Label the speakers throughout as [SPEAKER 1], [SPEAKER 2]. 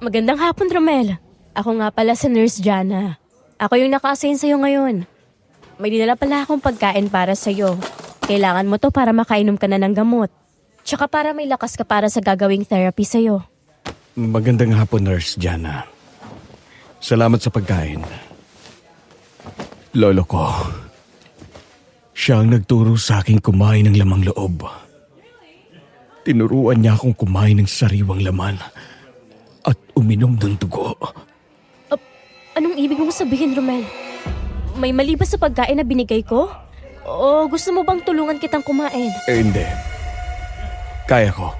[SPEAKER 1] Magandang hapon, Romel. Ako nga pala si Nurse Jana. Ako yung naka-assign sa'yo ngayon. May dinala pala akong pagkain para sa'yo. Kailangan mo to para makainom ka na ng gamot. Tsaka para may lakas ka para sa gagawing therapy sa'yo.
[SPEAKER 2] Magandang hapon, Nurse Jana. Salamat sa pagkain. Lolo ko, siya ang nagturo sa akin kumain ng lamang loob. Tinuruan niya akong kumain ng sariwang laman at uminom ng dugo.
[SPEAKER 1] Anong ibig mong sabihin, Romel? May mali ba sa pagkain na binigay ko? O gusto mo bang tulungan kitang kumain?
[SPEAKER 2] Hindi. Kaya ko.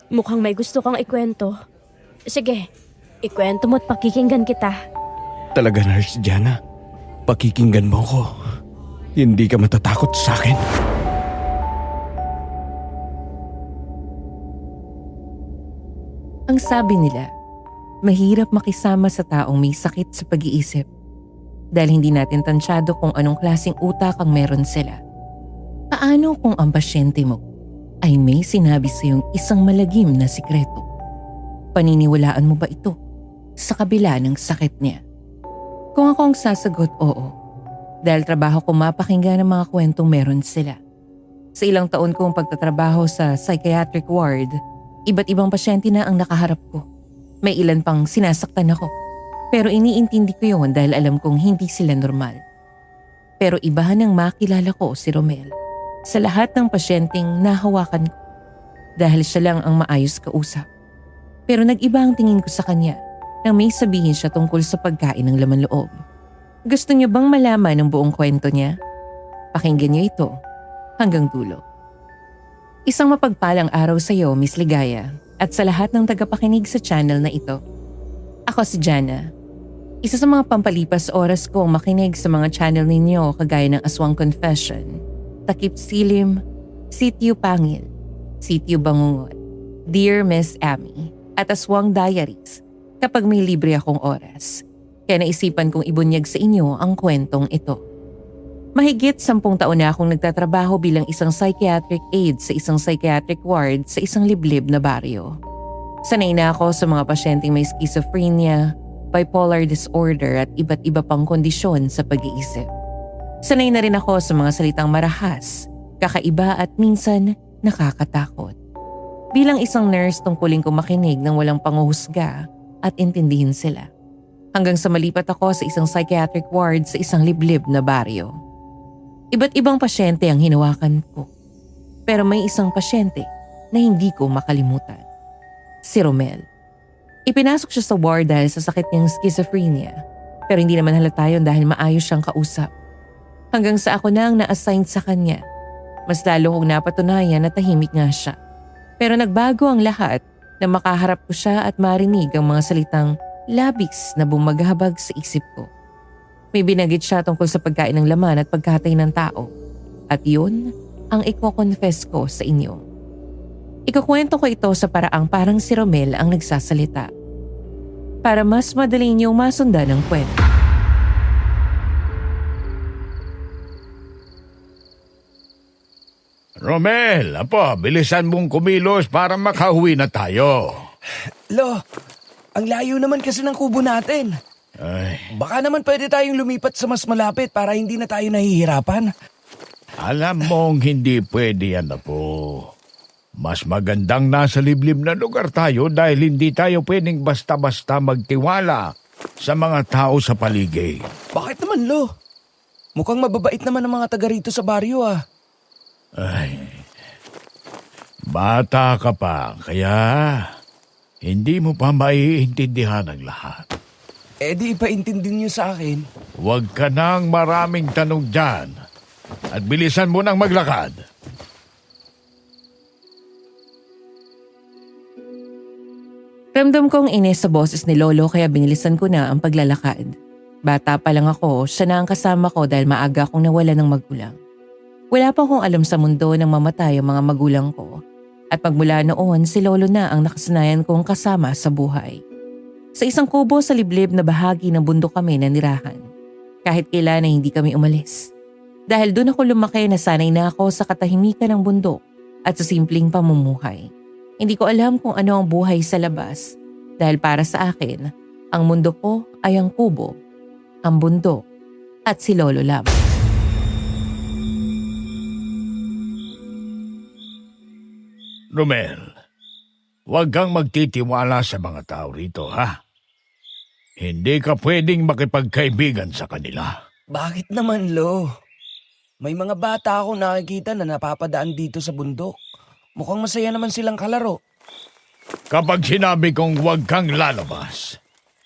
[SPEAKER 1] Mukhang may gusto kang ikwento. Sige, ikwento mo at pakikinggan kita.
[SPEAKER 2] Talaga, Nurse Jana? Pakikinggan mo ko. Hindi ka matatakot sa akin.
[SPEAKER 3] Ang sabi nila, mahirap makisama sa taong may sakit sa pag-iisip dahil hindi natin tansyado kung anong klaseng utak ang meron sila. Paano kung ang pasyente mo ay may sinabi sa iyong isang malagim na sikreto? Paniniwalaan mo ba ito sa kabila ng sakit niya? Kung ako ang sasagot, oo. Dahil trabaho ko mapakinggan ng mga kwentong meron sila. Sa ilang taon kong pagtatrabaho sa psychiatric ward, iba't ibang pasyente na ang nakaharap ko. May ilan pang sinasaktan ako. Pero iniintindi ko yun dahil alam kong hindi sila normal. Pero iba nang makilala ko si Romel. Sa lahat ng pasyenteng nahawakan ko. Dahil siya lang ang maayos kausap. Pero nag-iba ang tingin ko sa kanya nang may sabihin siya tungkol sa pagkain ng laman loob. Gusto niyo bang malaman ang buong kwento niya? Pakinggan niyo ito hanggang dulo. Isang mapagpalang araw sa iyo, Miss Ligaya, at sa lahat ng tagapakinig sa channel na ito. Ako si Jana. Isa sa mga pampalipas oras ko makinig sa mga channel ninyo kagaya ng Aswang Confession, Takip Silim, Sityo Pangil, Sityo Bangungot, Dear Miss Amy, at Aswang Diaries kapag may libre akong oras. Kaya naisipan kong ibunyag sa inyo ang kwentong ito. Mahigit 10 taon na akong nagtatrabaho bilang isang psychiatric aide sa isang psychiatric ward sa isang liblib na baryo. Sanay na ako sa mga pasyenteng may schizophrenia, bipolar disorder at iba't iba pang kondisyon sa pag-iisip. Sanay na rin ako sa mga salitang marahas, kakaiba at minsan nakakatakot. Bilang isang nurse, tungkulin ko makinig ng walang panguhusga at intindihin sila. Hanggang sa malipat ako sa isang psychiatric ward sa isang liblib na baryo. Iba't ibang pasyente ang hinawakan ko. Pero may isang pasyente na hindi ko makalimutan. Si Romel. Ipinasok siya sa ward dahil sa sakit niyang schizophrenia. Pero hindi naman halata yun dahil maayos siyang kausap. Hanggang sa ako na ang na-assign sa kanya. Mas lalo kong napatunayan na tahimik nga siya. Pero nagbago ang lahat na makaharap ko siya at marinig ang mga salitang labis na bumaghabag sa isip ko. May binagit siya tungkol sa pagkain ng laman at pagkatay ng tao. At yun ang iko-confess ko sa inyo. Ikukwento ko ito sa paraang parang si Romel ang nagsasalita. Para mas madali niyong masundan ang kwento.
[SPEAKER 4] Romel, apo, bilisan mong kumilos para makauwi na tayo.
[SPEAKER 5] Lo, ang layo naman kasi ng kubo natin.
[SPEAKER 4] Ay,
[SPEAKER 5] Baka naman pwede tayong lumipat sa mas malapit para hindi na tayo nahihirapan.
[SPEAKER 4] alam mong hindi pwede yan, apo. Mas magandang nasa liblib na lugar tayo dahil hindi tayo pwedeng basta-basta magtiwala sa mga tao sa paligid.
[SPEAKER 5] Bakit naman, Lo? Mukhang mababait naman ang mga taga rito sa baryo ah.
[SPEAKER 4] Ay, bata ka pa, kaya hindi mo pa maiintindihan ang lahat.
[SPEAKER 5] Eh di ipaintindi niyo sa akin.
[SPEAKER 4] Huwag ka nang maraming tanong dyan at bilisan mo nang maglakad.
[SPEAKER 3] Ramdam kong inis sa boses ni Lolo kaya binilisan ko na ang paglalakad. Bata pa lang ako, siya na ang kasama ko dahil maaga akong nawala ng magulang. Wala pa akong alam sa mundo nang mamatay ang mga magulang ko. At magmula noon, si Lolo na ang nakasanayan kong kasama sa buhay. Sa isang kubo sa liblib na bahagi ng bundok kami nanirahan. Kahit kailan ay hindi kami umalis. Dahil doon ako lumaki na sanay na ako sa katahimikan ng bundok at sa simpleng pamumuhay. Hindi ko alam kung ano ang buhay sa labas dahil para sa akin, ang mundo ko ay ang kubo, ang bundok at si Lolo lamang.
[SPEAKER 4] Romel, huwag kang magtitiwala sa mga tao rito, ha? Hindi ka pwedeng makipagkaibigan sa kanila.
[SPEAKER 5] Bakit naman, Lo? May mga bata akong nakikita na napapadaan dito sa bundok. Mukhang masaya naman silang kalaro.
[SPEAKER 4] Kapag sinabi kong huwag kang lalabas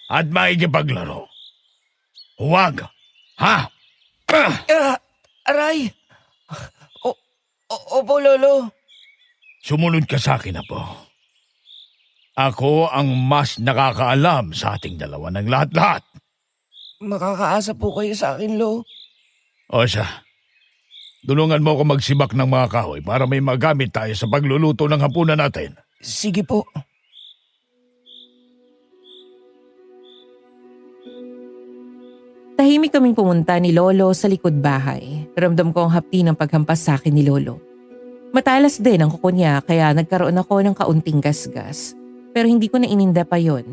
[SPEAKER 4] at maikipaglaro, huwag, ha?
[SPEAKER 5] Aray! Opo, Lolo.
[SPEAKER 4] Sumunod ka sa akin, Apo. Ako ang mas nakakaalam sa ating dalawa ng lahat-lahat.
[SPEAKER 5] Makakaasa po kayo sa akin, Lo.
[SPEAKER 4] O siya, tulungan mo ako magsibak ng mga kahoy para may magamit tayo sa pagluluto ng hapunan natin.
[SPEAKER 5] Sige po.
[SPEAKER 3] Tahimik kaming pumunta ni Lolo sa likod bahay. Ramdam ko ang hapti ng paghampas sa akin ni Lolo. Matalas din ang kuko niya kaya nagkaroon ako ng kaunting gasgas. Pero hindi ko na ininda pa yon.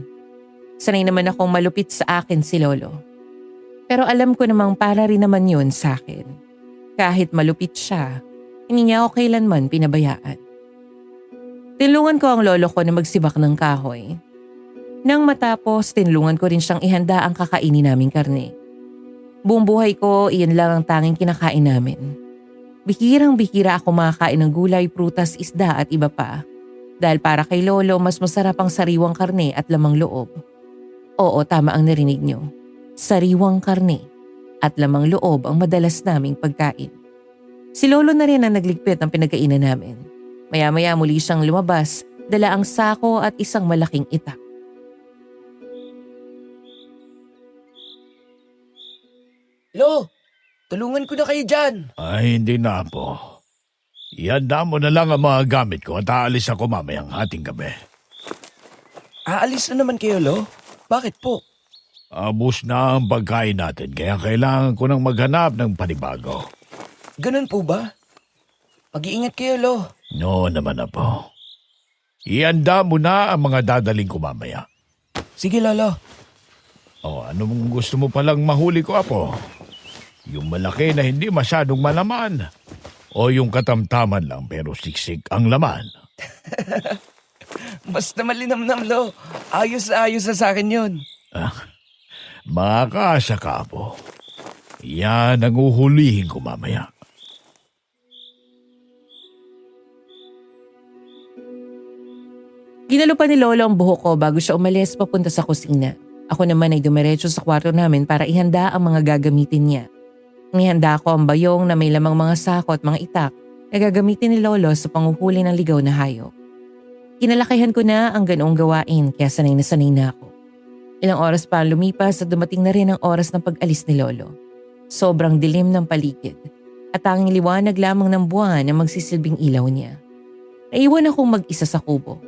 [SPEAKER 3] Sanay naman akong malupit sa akin si Lolo. Pero alam ko namang para rin naman yun sa akin. Kahit malupit siya, hindi niya ako kailanman pinabayaan. Tinulungan ko ang lolo ko na magsibak ng kahoy. Nang matapos, tinulungan ko rin siyang ihanda ang kakainin naming karne. Buong buhay ko, iyan lang ang tanging kinakain namin. Bihirang-bihira ako makakain ng gulay, prutas, isda at iba pa. Dahil para kay Lolo, mas masarap ang sariwang karne at lamang loob. Oo, tama ang narinig niyo. Sariwang karne at lamang loob ang madalas naming pagkain. Si Lolo na rin ang nagligpit ng pinagkainan namin. Maya-maya muli siyang lumabas, dala ang sako at isang malaking itak.
[SPEAKER 5] Lo, tulungan ko na kayo dyan.
[SPEAKER 4] Ay, hindi na, Apo. Ihanda mo na lang ang mga gamit ko at aalis ako mamayang hating gabi.
[SPEAKER 5] Aalis na naman kayo, Lo. Bakit po?
[SPEAKER 4] Abos na ang pagkain natin kaya kailangan ko nang maghanap ng panibago.
[SPEAKER 5] Ganun po ba? Mag-iingat kayo, Lo.
[SPEAKER 4] No naman, Apo. Ihanda mo na ang mga dadaling ko mamaya.
[SPEAKER 5] Sige, Lolo.
[SPEAKER 4] O, anong gusto mo palang mahuli ko, Apo? Yung malaki na hindi masyadong malaman. O yung katamtaman lang pero siksik ang laman.
[SPEAKER 5] Basta malinamnam, Lo. Ayos na sa akin yun.
[SPEAKER 4] Makakasa ka, Apo. Yan ang uhulihin ko mamaya.
[SPEAKER 3] Ginalo pa ni Lolo ang buhok ko bago siya umalis papunta sa kusina. Ako naman ay dumiretso sa kwarto namin para ihanda ang mga gagamitin niya. Nihanda ko ang bayong na may lamang mga sako at mga itak na gagamitin ni Lolo sa panguhuli ng ligaw na hayop. Kinalakihan ko na ang ganoong gawain kaya sanay na ako. Ilang oras pa ang lumipas at dumating na rin ang oras ng pag-alis ni Lolo. Sobrang dilim ng paligid at tanging liwanag lamang ng buwan ang magsisilbing ilaw niya. Naiwan akong mag-isa sa kubo.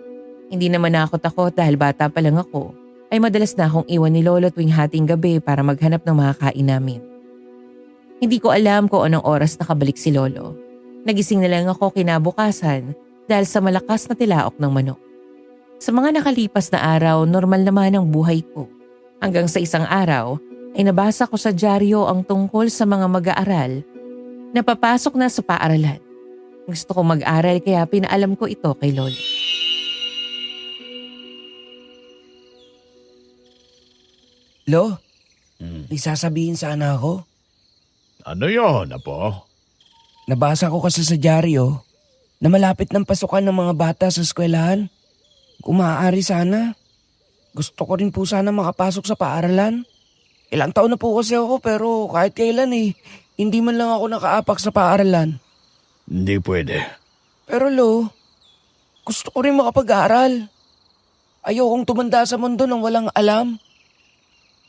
[SPEAKER 3] Hindi naman ako takot dahil bata pa lang ako ay madalas na akong iwan ni Lolo tuwing hating gabi para maghanap ng mga kain namin. Hindi ko alam kung anong oras nakabalik si Lolo. Nagising na lang ako kinabukasan dahil sa malakas na tilaok ng manok. Sa mga nakalipas na araw, normal naman ang buhay ko. Hanggang sa isang araw ay nabasa ko sa dyaryo ang tungkol sa mga mag-aaral na papasok na sa paaralan. Gusto ko mag-aral kaya pinaalam ko ito kay Lolo.
[SPEAKER 5] Lo, may sasabihin sana ako.
[SPEAKER 4] Ano yon, Apo?
[SPEAKER 5] Nabasa ko kasi sa dyaryo na malapit ng pasukan ng mga bata sa eskwelahan. Kung maaari sana, gusto ko rin po sana makapasok sa paaralan. Ilang taon na po kasi ako pero kahit kailan hindi man lang ako nakaapak sa paaralan.
[SPEAKER 4] Hindi pwede.
[SPEAKER 5] Pero Lo, gusto ko rin makapag-aaral. Ayokong tumanda sa mundo nang walang alam.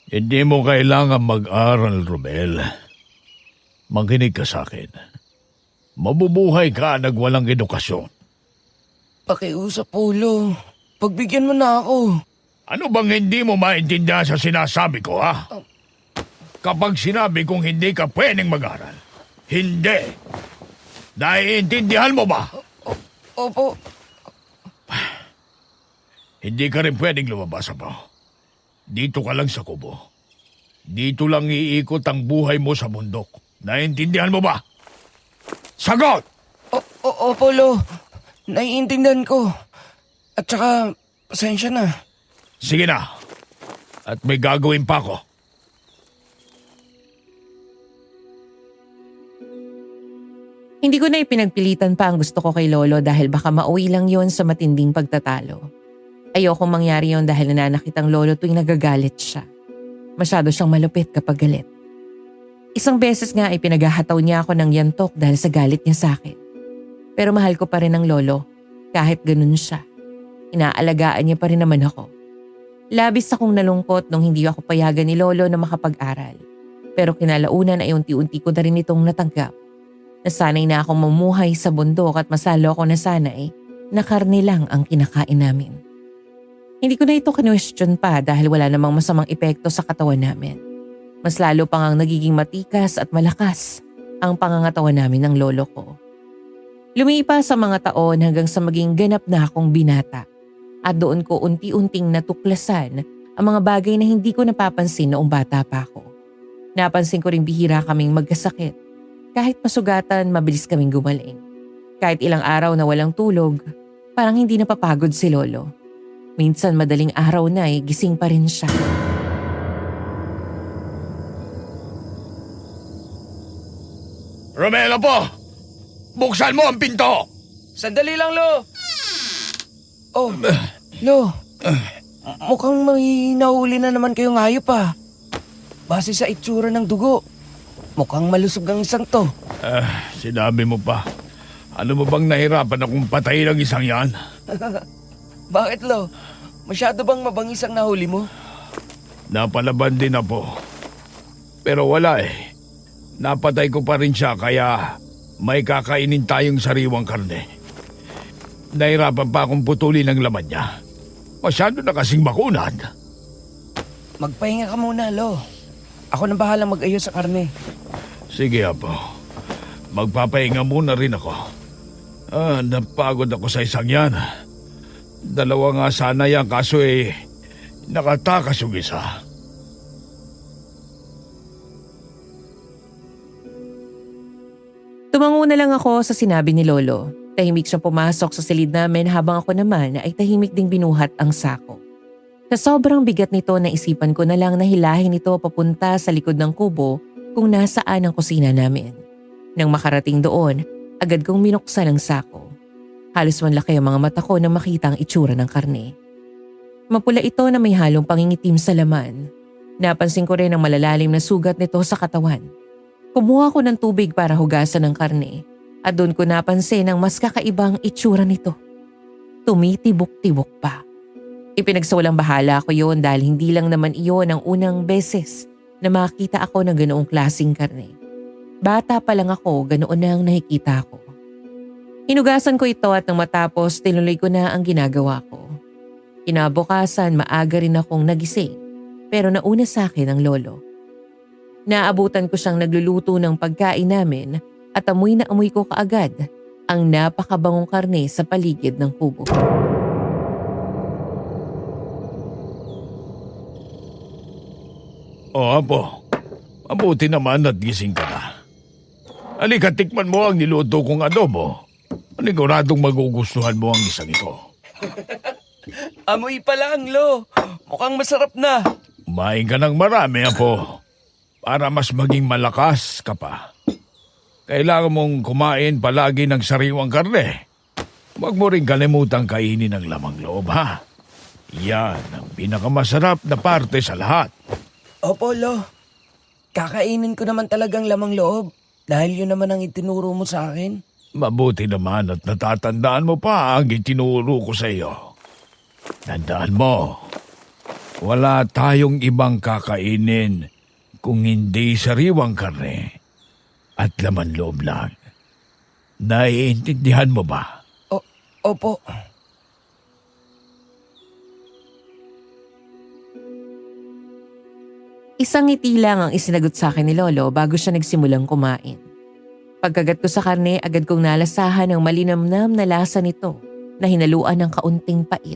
[SPEAKER 4] Hindi mo kailangan mag-aral, Romel. Makinig ka sa akin. Mabubuhay ka nagwalang edukasyon.
[SPEAKER 5] Pakiusap po, Lo. Pagbigyan mo na ako.
[SPEAKER 4] Ano bang hindi mo maintindihan sa sinasabi ko, ha? Kapag sinabi kong hindi ka pwedeng mag-aral, hindi. Naiintindihan mo ba?
[SPEAKER 5] Opo.
[SPEAKER 4] Hindi ka rin pwedeng lumabas pa. Dito ka lang sa kubo. Dito lang iikot ang buhay mo sa bundok. Naintindihan mo ba? Sagot!
[SPEAKER 5] Opo, Lo. Naiintindihan ko. At saka, pasensya na.
[SPEAKER 4] Sige na. At may gagawin pa ako.
[SPEAKER 3] Hindi ko na ipinagpilitan pa ang gusto ko kay Lolo dahil baka mauwi lang yon sa matinding pagtatalo. Ayokong mangyari yon dahil nananakit ang Lolo tuwing nagagalit siya. Masyado siyang malupit kapag galit. Isang beses nga ay pinaghahataw niya ako ng yantok dahil sa galit niya sa akin. Pero mahal ko pa rin ang Lolo kahit ganun siya. Inaalagaan niya pa rin naman ako. Labis akong nalungkot nung hindi ako payagan ni Lolo na makapag-aral. Pero kinalaunan ay unti-unti ko na rin itong natanggap. Nasanay na akong mamuhay sa bundok at masalo ako nasanay na karne lang ang kinakain namin. Hindi ko na ito kinwestiyon pa dahil wala namang masamang epekto sa katawan namin. Mas lalo pang ang nagiging matikas at malakas ang pangangatawan namin ng lolo ko. Lumipas sa mga taon hanggang sa maging ganap na akong binata at doon ko unti-unting natuklasan ang mga bagay na hindi ko napapansin noong bata pa ako. Napansin ko ring bihira kaming magkasakit. Kahit masugatan, mabilis kaming gumaling. Kahit ilang araw na walang tulog, parang hindi napapagod si lolo. Minsan madaling araw na gising pa rin siya.
[SPEAKER 4] Romelo po! Buksan mo ang pinto!
[SPEAKER 5] Sandali lang, Lo. Oh, Lo. Mukhang may nahuli na naman kayong hayop pa. Base sa itsura ng dugo, mukhang malusog ang isang to.
[SPEAKER 4] Sinabi mo pa. Ano mo bang nahirapan akong patayin ang isang yan?
[SPEAKER 5] Bakit, Lo? Masyado bang mabangis ang nahuli mo?
[SPEAKER 4] Napalaban din na po. Pero wala eh. Napatay ko pa rin siya kaya may kakainin tayong sariwang karne. Nahirapan pa akong putulin ang laman niya. Masyado na kasing makunad.
[SPEAKER 5] Magpahinga ka muna, Lo. Ako na bahala mag-ayos sa karne.
[SPEAKER 4] Sige, Apo. Magpapahinga muna rin ako. Napagod ako sa isang yan. Dalawa nga sana yan kaso nakatakas yung isa.
[SPEAKER 3] Tumango na lang ako sa sinabi ni Lolo. Tahimik siyang pumasok sa silid namin habang ako naman ay tahimik ding binuhat ang sako. Sa sobrang bigat nito naisipan ko na lang na hilahin ito papunta sa likod ng kubo kung nasaan ang kusina namin. Nang makarating doon, agad kong minuksan ang sako. Halos manlaki ang mga mata ko nang makita ang itsura ng karne. Mapula ito na may halong pangingitim sa laman. Napansin ko rin ang malalalim na sugat nito sa katawan. Kumuha ko ng tubig para hugasan ang karne at doon ko napansin ang mas kakaibang itsura nito. Tumitibok-tibok pa. Ipinagsawalang bahala ako yun dahil hindi lang naman iyon ang unang beses na makita ako ng ganoong klaseng karne. Bata pa lang ako, ganoon na ang nakikita ko. Hinugasan ko ito at nang matapos tinuloy ko na ang ginagawa ko. Kinabukasan maaga rin akong nagising pero nauna sa akin ang lolo. Naabutan ko siyang nagluluto ng pagkain namin at amoy na amoy ko kaagad ang napakabangong karne sa paligid ng kubo.
[SPEAKER 4] Apo. Mabuti naman at gising ka na. Halika, tikman mo ang niluto kong adobo. Paniguradong magugustuhan mo ang isang ito.
[SPEAKER 5] Amoy pa lang, Lo. Mukhang masarap na.
[SPEAKER 4] Kumain ka ng marami, Apo. Para mas maging malakas ka pa. Kailangan mong kumain palagi ng sariwang karne. Huwag mo rin kalimutang kainin ang lamang loob, ha? Yan ang pinakamasarap na parte sa lahat.
[SPEAKER 5] Opo, Lo. Kakainin ko naman talagang lamang loob dahil yun naman ang itinuro mo sa akin.
[SPEAKER 4] Mabuti naman at natatandaan mo pa ang itinuro ko sa iyo. Tandaan mo, wala tayong ibang kakainin kung hindi sariwang karne at laman loob lang. Naiintindihan mo ba?
[SPEAKER 5] Opo.
[SPEAKER 3] Isang ngiti lang ang isinagot sa akin ni Lolo bago siya nagsimulang kumain. Pagkagat ko sa karne, agad kong nalasahan ang malinamnam na lasa nito na hinaluan ng kaunting pait.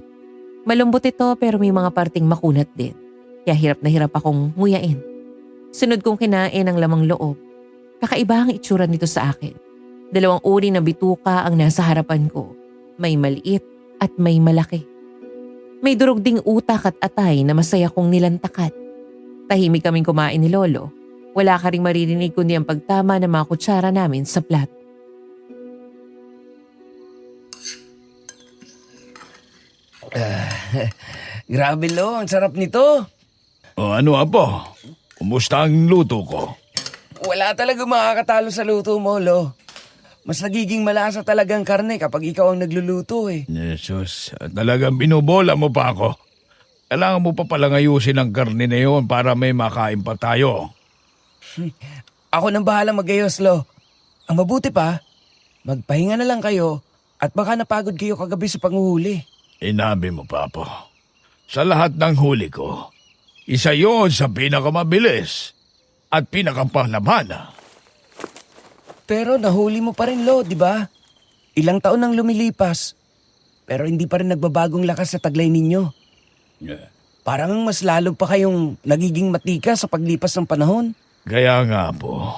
[SPEAKER 3] Malambot ito pero may mga parting makunat din. Kaya hirap na hirap akong nguyain. Sunod kong kinain ang lamang loob. Kakaiba ang itsura nito sa akin. 2 uri na bituka ang nasa harapan ko. May maliit at may malaki. May durog ding utak at atay na masaya kong nilantakat. Tahimik kaming kumain ni Lolo. Wala ka ring maririnig kundi ang pagtama ng mga kutsara namin sa plato.
[SPEAKER 5] Grabe Lo, ang sarap nito.
[SPEAKER 4] O ano, Apo? Kumusta ang luto ko?
[SPEAKER 5] Wala talaga makakatalo sa luto mo, Lo. Mas nagiging malasa talagang karne kapag ikaw ang nagluluto eh.
[SPEAKER 4] Jesus, talagang binubola mo pa ako. Kailangan mo pa palang ayusin ang karne na yun para may makain pa tayo.
[SPEAKER 5] Ako nang bahala magayos, Lo. Ang mabuti pa, magpahinga na lang kayo at baka napagod kayo kagabi sa panguhuli.
[SPEAKER 4] Inabi mo pa po. Sa lahat ng huli ko, isa yon sa pinakamabilis at pinakapanlamana.
[SPEAKER 5] Pero nahuli mo pa rin, Lo, di ba? Ilang taon nang lumilipas. Pero hindi pa rin nagbabagong lakas sa taglay ninyo. Parang mas lalo pa kayong nagiging matika sa paglipas ng panahon.
[SPEAKER 4] Kaya nga po,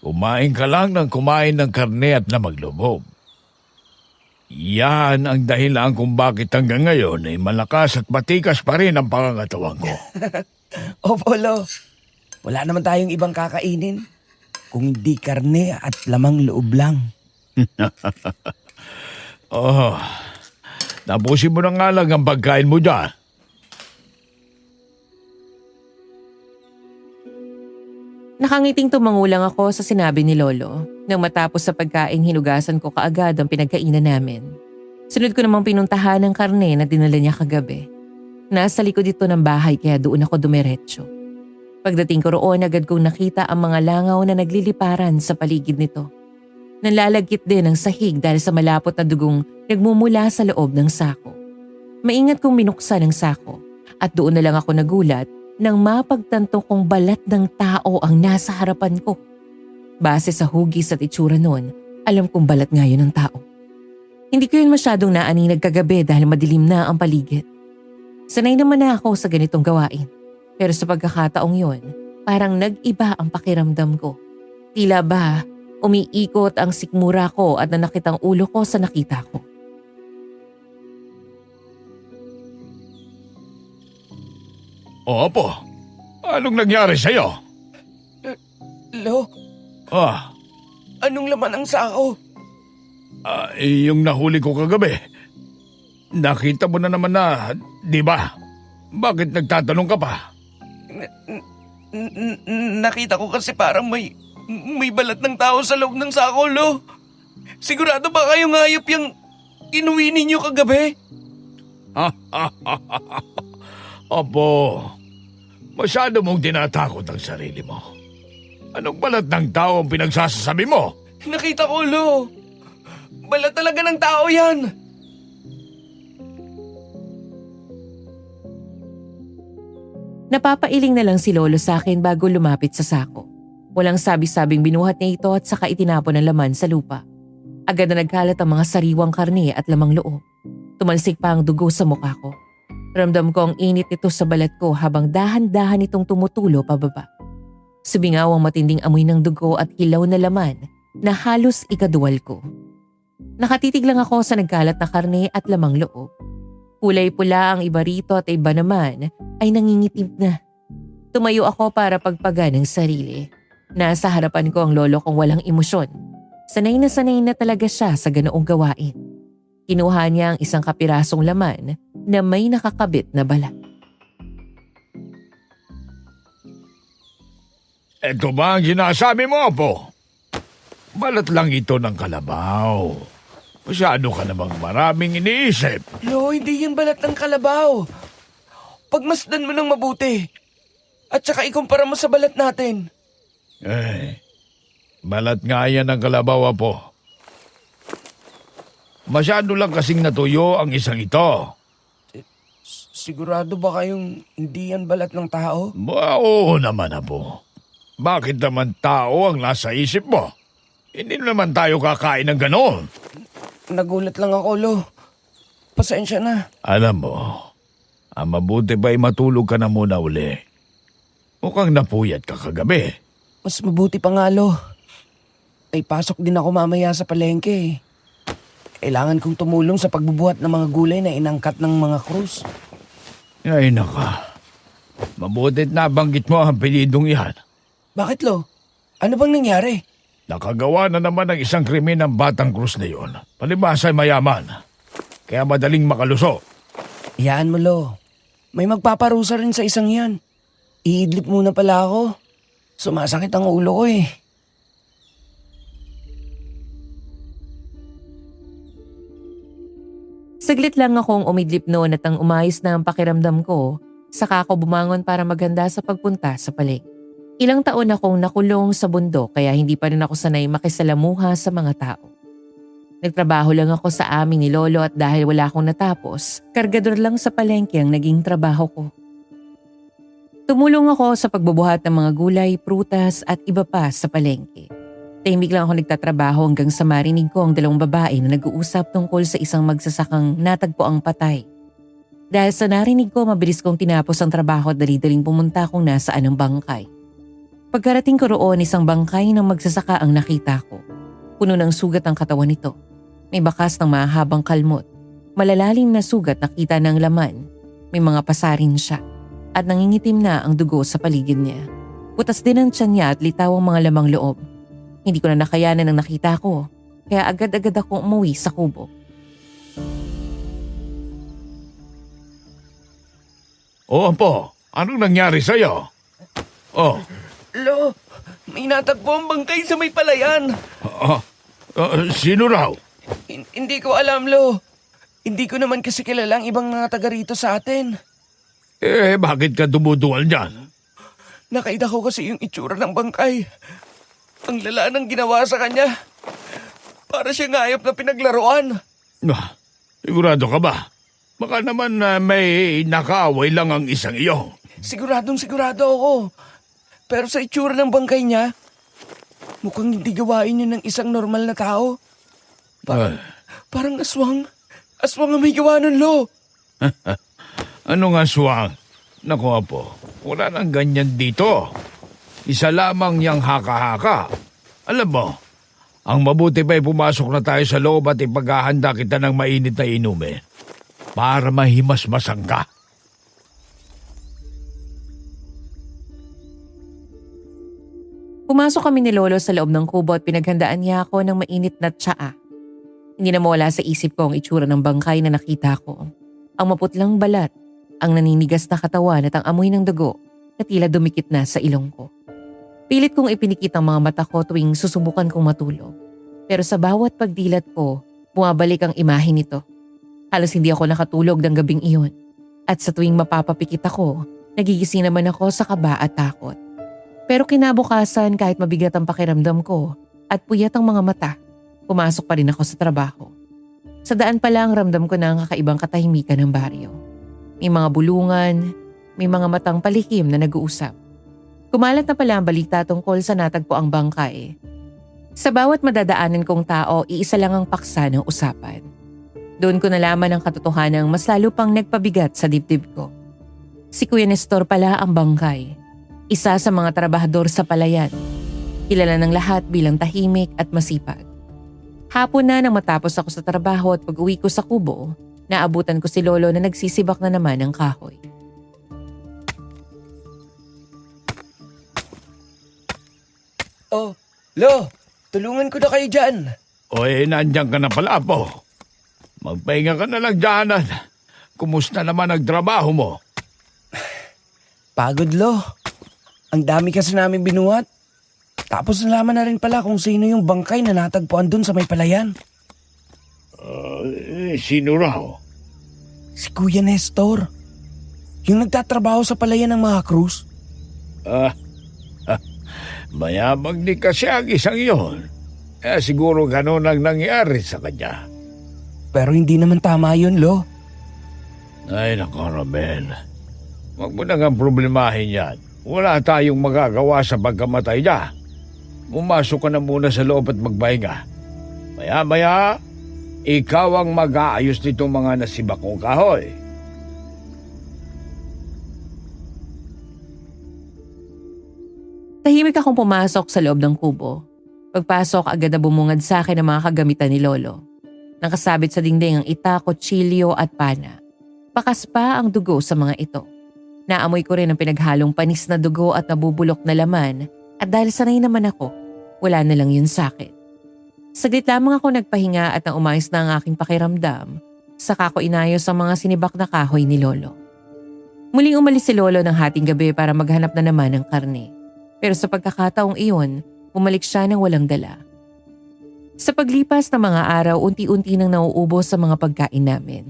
[SPEAKER 4] kumain ka lang ng kumain ng karne at na maglubog. Yan ang dahilan kung bakit hanggang ngayon ay malakas at matikas pa rin ang pangangatawan ko.
[SPEAKER 5] Opo, Lo. Wala naman tayong ibang kakainin. Kung hindi karne at lamang loob lang.
[SPEAKER 4] Oh, tapusin mo na nga lang ang pagkain mo dyan.
[SPEAKER 3] Nakangiting tumangulang ako sa sinabi ni Lolo. Nang matapos sa pagkain, hinugasan ko kaagad ang pinagkainan namin. Sunod ko namang pinuntahan ang karne na dinala niya kagabi. Nasa likod ito ng bahay kaya doon ako dumiretso. Pagdating ko roon, agad kong nakita ang mga langaw na nagliliparan sa paligid nito. Nalalagkit din ang sahig dahil sa malapot na dugong nagmumula sa loob ng sako. Maingat kong binuksan ang sako at doon na lang ako nagulat nang mapagtanto kong balat ng tao ang nasa harapan ko. Base sa hugis at itsura noon, alam kong balat nga yun ng tao. Hindi ko yun masyadong naaninag kagabi dahil madilim na ang paligid. Sanay naman na ako sa ganitong gawain. Pero sa pagkakataong yon, parang nag-iba ang pakiramdam ko. Tila ba umiikot ang sikmura ko at nanakit ang ulo ko sa nakita ko.
[SPEAKER 4] Opo, anong nangyari sa'yo?
[SPEAKER 5] Lo,
[SPEAKER 4] Ah,
[SPEAKER 5] anong laman ang sako?
[SPEAKER 4] yung nahuli ko kagabi. Nakita mo na naman na, di ba? Bakit nagtatanong ka pa?
[SPEAKER 5] Nakita ko kasi parang may balat ng tao sa loob ng sako, Lo. Sigurado ba kayong hayop yung inuwi ninyo kagabi?
[SPEAKER 4] Opo, masyado mong tinatakot ang sarili mo. Anong balat ng tao ang pinagsasasabi mo?
[SPEAKER 5] Nakita ko, Lo. Balat talaga ng tao yan.
[SPEAKER 3] Napapailing na lang si Lolo sa akin bago lumapit sa sako. Walang sabi-sabing binuhat niya ito at saka itinapon ang laman sa lupa. Agad na nagkalat ang mga sariwang karne at lamang loob. Tumalsik pa ang dugo sa mukha ko. Ramdam ko ang init nito sa balat ko habang dahan-dahan itong tumutulo pababa. Subingaw ang matinding amoy ng dugo at hilaw na laman na halos ikaduwal ko. Nakatitig lang ako sa nagkalat na karne at lamang loob. Kulay pula ang iba rito at iba naman ay nangingitim na. Tumayo ako para pagpagan ng sarili. Nasa harapan ko ang lolo kong walang emosyon. Sanay na talaga siya sa ganoong gawain. Kinuha niya ang isang kapirasong laman na may nakakabit na balat.
[SPEAKER 4] Ito ba ang sinasabi mo, Apo? Balat lang ito ng kalabaw. Masyado ka namang maraming iniisip.
[SPEAKER 5] Lo, hindi yan balat ng kalabaw. Pagmasdan mo ng mabuti. At saka ikumpara mo sa balat natin.
[SPEAKER 4] Balat nga yan ng kalabaw, Apo. Masyado lang kasing natuyo ang isang ito.
[SPEAKER 5] Sigurado ba kayong hindi yan balat ng tao?
[SPEAKER 4] Oo naman, Apo. Bakit naman tao ang nasa isip mo? Hindi naman tayo kakain ng ganon.
[SPEAKER 5] Nagulat lang ako, Lo. pasensya na.
[SPEAKER 4] Alam mo, ang mabuti ba'y matulog ka na muna uli? Mukhang napuyat ka kagabi.
[SPEAKER 5] Mas mabuti pa nga, Lo. May pasok din ako mamaya sa palengke eh. Kailangan kong tumulong sa pagbubuhat ng mga gulay na inangkat ng mga krus.
[SPEAKER 4] Ay naka, mabutit nabanggit mo ang apelidong yan.
[SPEAKER 5] Bakit, Lo? Ano bang nangyari?
[SPEAKER 4] Nakagawa na naman ng isang krimen ng Batang Cruz na yun. Palibhas ay mayaman. Kaya madaling makaluso.
[SPEAKER 5] Iyaan mo, Lo. May magpaparusa rin sa isang yan. Iidlip muna pala ako. Sumasakit ang ulo ko eh.
[SPEAKER 3] Saglit lang akong umidlip noon at ang umayos na ang pakiramdam ko, saka ako bumangon para maghanda sa pagpunta sa palengke. Ilang taon akong nakulong sa bundok kaya hindi pa rin ako sanay makisalamuha sa mga tao. Nagtrabaho lang ako sa amin ni Lolo at dahil wala akong natapos, kargador lang sa palengke ang naging trabaho ko. Tumulong ako sa pagbubuhat ng mga gulay, prutas at iba pa sa palengke. Tahimik lang ako nagtatrabaho hanggang sa marinig ko ang dalawang babae na nag-uusap tungkol sa isang magsasakang natagpo ang patay. Dahil sa narinig ko, mabilis kong tinapos ang trabaho at dali-daling pumunta kung nasaan ang bangkay. Pagkarating ko roon, isang bangkay ng magsasaka ang nakita ko. Puno ng sugat ang katawan nito. May bakas ng mahabang kalmot. Malalalim na sugat nakita ng laman. May mga pasarin siya. At nangingitim na ang dugo sa paligid niya. Butas din ang tiyan niya at litaw ang mga lamang loob. Hindi ko na nakayanan ang nakita ko. Kaya agad-agad ako umuwi sa kubo.
[SPEAKER 4] O Apo, anong nangyari sa'yo? Oh,
[SPEAKER 5] Lo, may natagpo ang bangkay sa may palayan.
[SPEAKER 4] sino raw?
[SPEAKER 5] Hindi ko alam, Lo. Hindi ko naman kasi kilala ang ibang mga taga rito sa atin.
[SPEAKER 4] Bakit ka dumuduwal dyan?
[SPEAKER 5] Nakita ko kasi yung itsura ng bangkay. Ang lala ng ginawa sa kanya. Para siyang hayop na pinaglaruan.
[SPEAKER 4] Sigurado ka ba? Baka naman may nakaaway lang ang isang iyo.
[SPEAKER 5] Siguradong sigurado ako. Pero sa itsura ng bangkay niya, mukhang hindi gawain yun ng isang normal na tao. Parang aswang. Aswang ang may gawa nun, Lo.
[SPEAKER 4] Anong aswang? Naku Apo, wala nang ganyan dito. Isa lamang niyang haka-haka. Alam mo, ang mabuti pa'y pumasok na tayo sa loob at ipaghahanda kita ng mainit na inumin para mahimas-masang ka.
[SPEAKER 3] Pumasok kami ni Lolo sa loob ng kubo at pinaghandaan niya ako ng mainit na tsaa. Hindi na mawala sa isip ko ang itsura ng bangkay na nakita ko. Ang maputlang balat, ang naninigas na katawan at ang amoy ng dugo na tila dumikit na sa ilong ko. Pilit kong ipinikit ang mga mata ko tuwing susubukan kong matulog. Pero sa bawat pagdilat ko, bumabalik ang imahe nito. Halos hindi ako nakatulog ng gabing iyon. At sa tuwing mapapapikit ako, nagigising naman ako sa kaba at takot. Pero kinabukasan kahit mabigat ang pakiramdam ko at puyat ang mga mata, pumasok pa rin ako sa trabaho. Sa daan pa lang ramdam ko na ang kakaibang katahimikan ng baryo. May mga bulungan, may mga matang palihim na nag-uusap. Kumalat na pala ang balita tungkol sa natagpo ang bangkay. Sa bawat madadaanan kong tao, iisa lang ang paksa ng usapan. Doon ko nalaman ang katotohanang mas lalo pang nagpabigat sa dibdib ko. Si Kuya Nestor pala ang bangkay. Isa sa mga trabahador sa palayan. Kilala ng lahat bilang tahimik at masipag. Hapon na nang matapos ako sa trabaho at pag-uwi ko sa kubo, naabutan ko si Lolo na nagsisibak na naman ng kahoy.
[SPEAKER 5] Oh, Lo, tulungan ko na kayo dyan.
[SPEAKER 4] Nandiyan ka na pala Apo. Magpahinga ka na lang dyan. Kumusta naman ang trabaho mo?
[SPEAKER 5] Pagod, Lo. Ang dami kasi namin binuhat. Tapos nalaman na rin pala kung sino yung bangkay na natagpuan dun sa may palayan.
[SPEAKER 4] Sino raw?
[SPEAKER 5] Si Kuya Nestor. Yung nagtatrabaho sa palayan ng mga krus.
[SPEAKER 4] Mayabang di kasi ang isang iyon. Siguro ganun ang nangyari sa kanya.
[SPEAKER 5] Pero hindi naman tama yun, Lo.
[SPEAKER 4] Ay nako, Romel. Huwag mo na nga problemahin yan. Wala tayong magagawa sa pagkamatay niya. Pumasok ka na muna sa loob at magpahinga. Maya-maya, Ikaw ang mag-aayos nitong mga nasibak kong kahoy.
[SPEAKER 3] Tahimik akong pumasok sa loob ng kubo. Pagpasok agad na bumungad sa akin ang mga kagamitan ni Lolo. Nakasabit sa dingding ang ita, kutsilyo at pana. Bakas pa ang dugo sa mga ito. Naamoy ko rin ang pinaghalong panis na dugo at nabubulok na laman at dahil sanay naman ako, wala na lang yun sa akin. Saglit lamang ako nagpahinga at nang umayos na ang aking pakiramdam, saka ko inayos ang mga sinibak na kahoy ni Lolo. Muling umalis si Lolo ng hating gabi para maghanap na naman ng karne. Pero sa pagkakataong iyon, bumalik siya ng walang dala. Sa paglipas ng mga araw, unti-unti nang nauubos sa mga pagkain namin.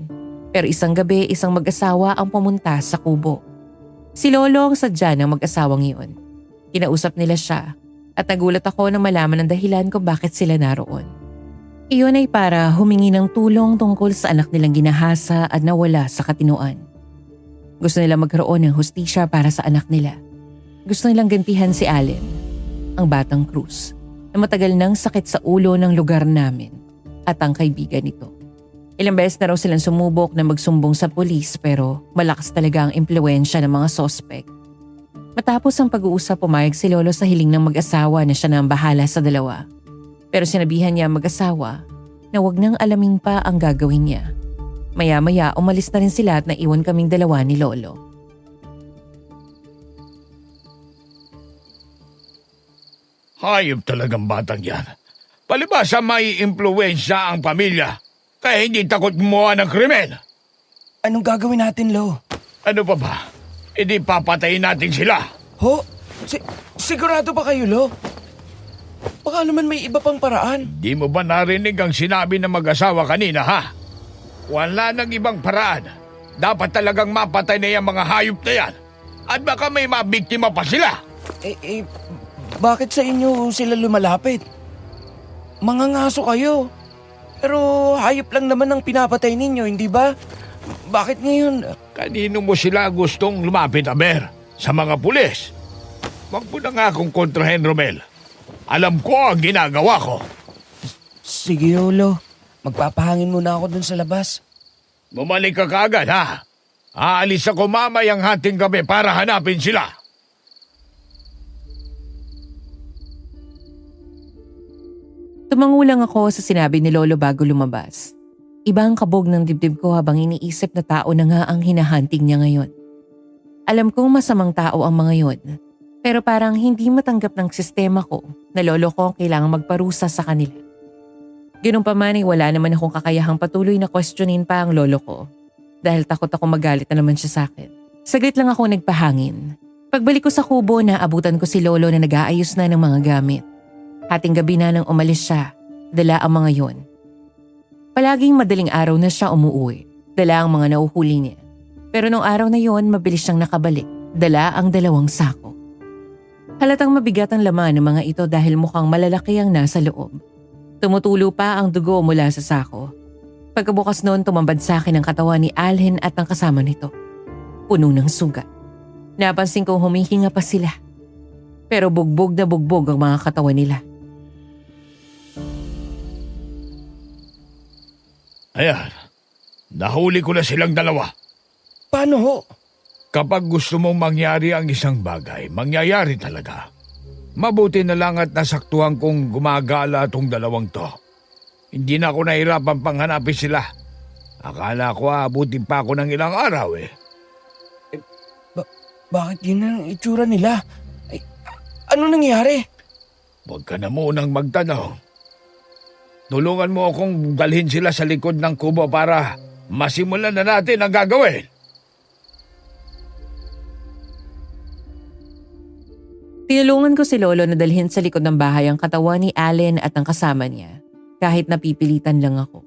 [SPEAKER 3] Pero isang gabi, isang mag-asawa ang pumunta sa kubo. Si Lolo ang sadya ng mag-asawang iyon. Kinausap nila siya at nagulat ako nang malaman ang dahilan kung bakit sila naroon. Iyon ay para humingi ng tulong tungkol sa anak nilang ginahasa at nawala sa katinoan. Gusto nila magkaroon ng hustisya para sa anak nila. Gusto nilang gantihan si Allen, ang batang Cruz, na matagal nang sakit sa ulo ng lugar namin at ang kaibigan nito. Ilang beses na raw silang sumubok na magsumbong sa pulis pero malakas talaga ang impluensya ng mga sospek. Matapos ang pag-uusap, pumayag si Lolo sa hiling ng mag-asawa na siya na ang bahala sa dalawa. Pero sinabihan niya ang mag-asawa na wag nang alamin pa ang gagawin niya. Maya-maya umalis na rin sila at naiwan kaming dalawa ni Lolo.
[SPEAKER 4] Hayop talagang batang yan. Palibasa may impluensya ang pamilya, kaya hindi takot gumawa ng krimen.
[SPEAKER 5] Anong gagawin natin, Lo?
[SPEAKER 4] Ano pa ba? Hindi papatayin natin sila.
[SPEAKER 5] Ho? Sigurado ba kayo, Lo? Baka naman may iba pang paraan.
[SPEAKER 4] Di mo ba narinig ang sinabi ng mag-asawa kanina, ha? Wala nang ibang paraan. Dapat talagang mapatay na yung mga hayop na yan. At baka may mabiktima pa sila.
[SPEAKER 5] Bakit sa inyo sila lumalapit? Mangangaso kayo. Pero hayop lang naman ang pinapatay ninyo, hindi ba? Bakit ngayon?
[SPEAKER 4] Kanino mo sila gustong lumapit, Aber? Sa mga pulis? Huwag mo na nga akong kontrahen, Romel. Alam ko ang ginagawa ko.
[SPEAKER 5] Sige, Lolo. Magpapahangin muna ako dun sa labas.
[SPEAKER 4] Bumalik ka kaagad, ha? Aalis ako mamayang hating gabi para hanapin sila.
[SPEAKER 3] Tumangulang ako sa sinabi ni Lolo bago lumabas. Ibang kabog ng dibdib ko habang iniisip na tao na nga ang hinahanting niya ngayon. Alam kong masamang tao ang mga yon, pero parang hindi matanggap ng sistema ko na lolo ko ang kailangang magparusa sa kanila. Ganun pa man ay wala naman akong kakayahang patuloy na questionin pa ang lolo ko dahil takot ako magalit na naman siya sa akin. Saglit lang ako nagpahangin. Pagbalik ko sa kubo, naabutan ko si Lolo na nag-aayos na ng mga gamit. Hating gabi na nang umalis siya, dala ang mga yon. Palaging madaling araw na siya umuwi, dala ang mga nauhuli niya. Pero nung araw na yon, mabilis siyang nakabalik, dala ang 2 sako. Halatang mabigat ang laman ng mga ito dahil mukhang malalaki ang nasa loob. Tumutulo pa ang dugo mula sa sako. Pagkabukas noon, tumambad sa akin ang katawan ni Allen at ang kasama nito. Puno ng sugat. Napansin kong humihinga pa sila. Pero bugbog na bugbog ang mga katawan nila.
[SPEAKER 4] Ayan, nahuli ko na silang 2.
[SPEAKER 5] Paano ho?
[SPEAKER 4] Kapag gusto mong mangyari ang isang bagay, mangyayari talaga. Mabuti na lang at nasaktuhan kong gumagala itong 2 to. Hindi na ako nahirapan panghanapin sila. Akala ko abutin pa ako ng ilang araw eh.
[SPEAKER 5] Bakit yun ang itsura nila? Ano nangyari?
[SPEAKER 4] Huwag ka na munang magtanong. Tulungan mo akong dalhin sila sa likod ng kubo para masimulan na natin ang gagawin.
[SPEAKER 3] Tinulungan ko si Lolo na dalhin sa likod ng bahay ang katawan ni Allen at ang kasama niya, kahit napipilitan lang ako.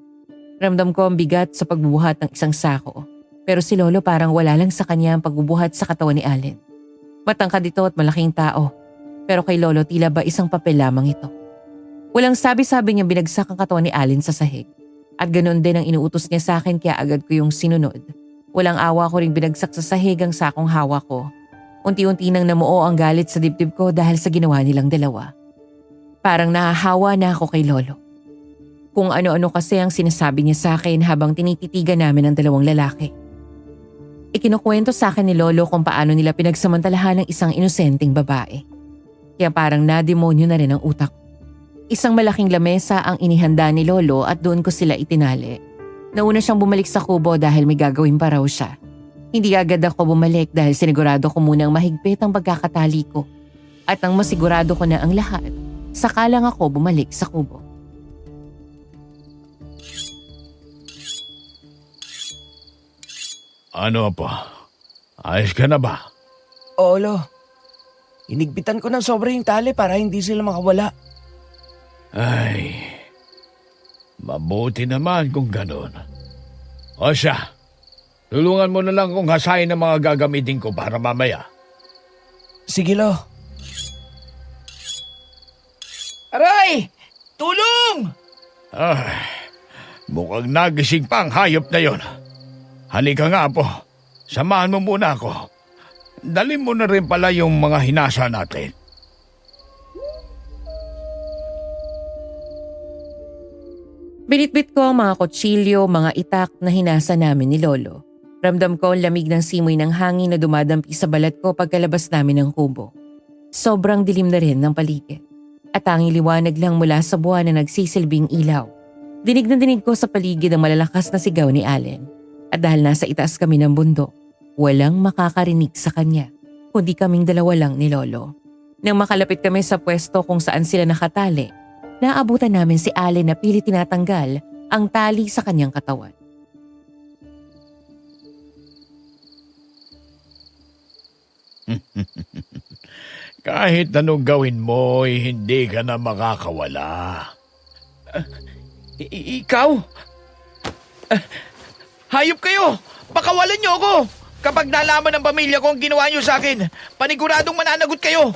[SPEAKER 3] Ramdam ko ang bigat sa pagbubuhat ng isang sako, pero si Lolo parang wala lang sa kanya ang pagbubuhat sa katawan ni Allen. Matangkad ito at malaking tao, pero kay Lolo tila ba isang papel lamang ito. Walang sabi-sabi niyang binagsak ang katawan ni Allen sa sahig. At ganoon din ang inuutos niya sa akin kaya agad ko yung sinunod. Walang awa ko ring binagsak sa sahig ang sakong hawak ko. Unti-unti nang namuo ang galit sa dibdib ko dahil sa ginawa nilang 2. Parang nahahawa na ako kay Lolo. Kung ano-ano kasi ang sinasabi niya sa akin habang tinititigan namin ang dalawang lalaki. Ikinukwento sa akin ni Lolo kung paano nila pinagsamantalahan ng isang inosenteng babae. Kaya parang nademonyo na rin ang utak. Isang malaking lamesa ang inihanda ni Lolo at doon ko sila itinali. Nauna siyang bumalik sa kubo dahil may gagawin pa raw siya. Hindi agad ako bumalik dahil sinigurado ko munang mahigpit ang pagkakatali ko. At nang masigurado ko na ang lahat, saka lang ako bumalik sa kubo.
[SPEAKER 4] Ano pa? Ayos ka na ba?
[SPEAKER 5] Oo, Lo. Inigpitan ko ng sobra yung tali para hindi sila makawala.
[SPEAKER 4] Ay, mabuti naman kung ganon. O siya, tulungan mo na lang kung hasain ang mga gagamitin ko para mamaya.
[SPEAKER 5] Sige, Lo. Aray! Tulong!
[SPEAKER 4] Ay, mukhang nagising pa ang hayop na yon. Halika nga po, samahan mo muna ako. Dali mo na rin pala yung mga hinasa natin.
[SPEAKER 3] Binitbit ko ang mga kutsilyo, mga itak na hinasa namin ni Lolo. Ramdam ko ang lamig ng simoy ng hangin na dumadampi sa balat ko pagkalabas namin ng kubo. Sobrang dilim na rin ng paligid. At tanging liwanag lang mula sa buwan na nagsisilbing ilaw. Dinig na dinig ko sa paligid ang malalakas na sigaw ni Allen. At dahil nasa itaas kami ng bundok, walang makakarinig sa kanya, kundi kaming dalawa lang ni Lolo. Nang makalapit kami sa pwesto kung saan sila nakatali, naabutan namin si Allen na pilit tinatanggal ang tali sa kanyang katawan.
[SPEAKER 4] Kahit anong gawin mo, hindi ka na makakawala.
[SPEAKER 5] Ikaw? Hayop kayo! Pakawalan niyo ako! Kapag nalaman ng pamilya ko ang ginawa niyo sa akin, paniguradong mananagot kayo!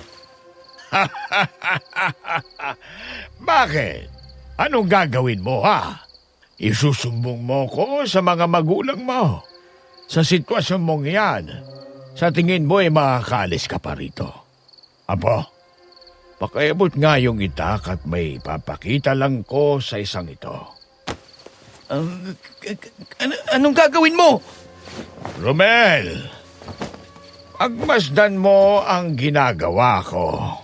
[SPEAKER 4] Bakit? Anong gagawin mo, ha? Isusumbong mo ko sa mga magulang mo. Sa sitwasyon mong yan, sa tingin mo ay makakaalis ka pa rito. Apo, pakiabot nga yung itak at may papakita lang ko sa isang ito.
[SPEAKER 5] Anong gagawin mo?
[SPEAKER 4] Romel, pagmasdan mo ang ginagawa ko.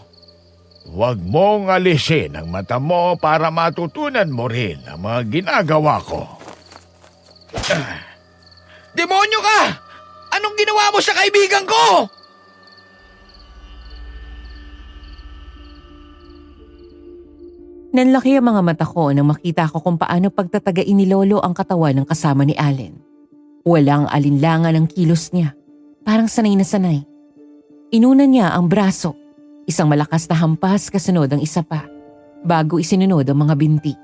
[SPEAKER 4] Huwag mong alisin ang mata mo para matutunan mo rin ang mga ginagawa ko.
[SPEAKER 5] Demonyo ka! Anong ginawa mo sa kaibigan ko?
[SPEAKER 3] Nanlaki ang mga mata ko nang makita ko kung paano pagtatagain ni Lolo ang katawan ng kasama ni Allen. Walang alinlangan ang kilos niya. Parang sanay na sanay. Inuna niya ang braso. Isang malakas na hampas kasunod ang isa pa. Bago isinunod ang mga binti.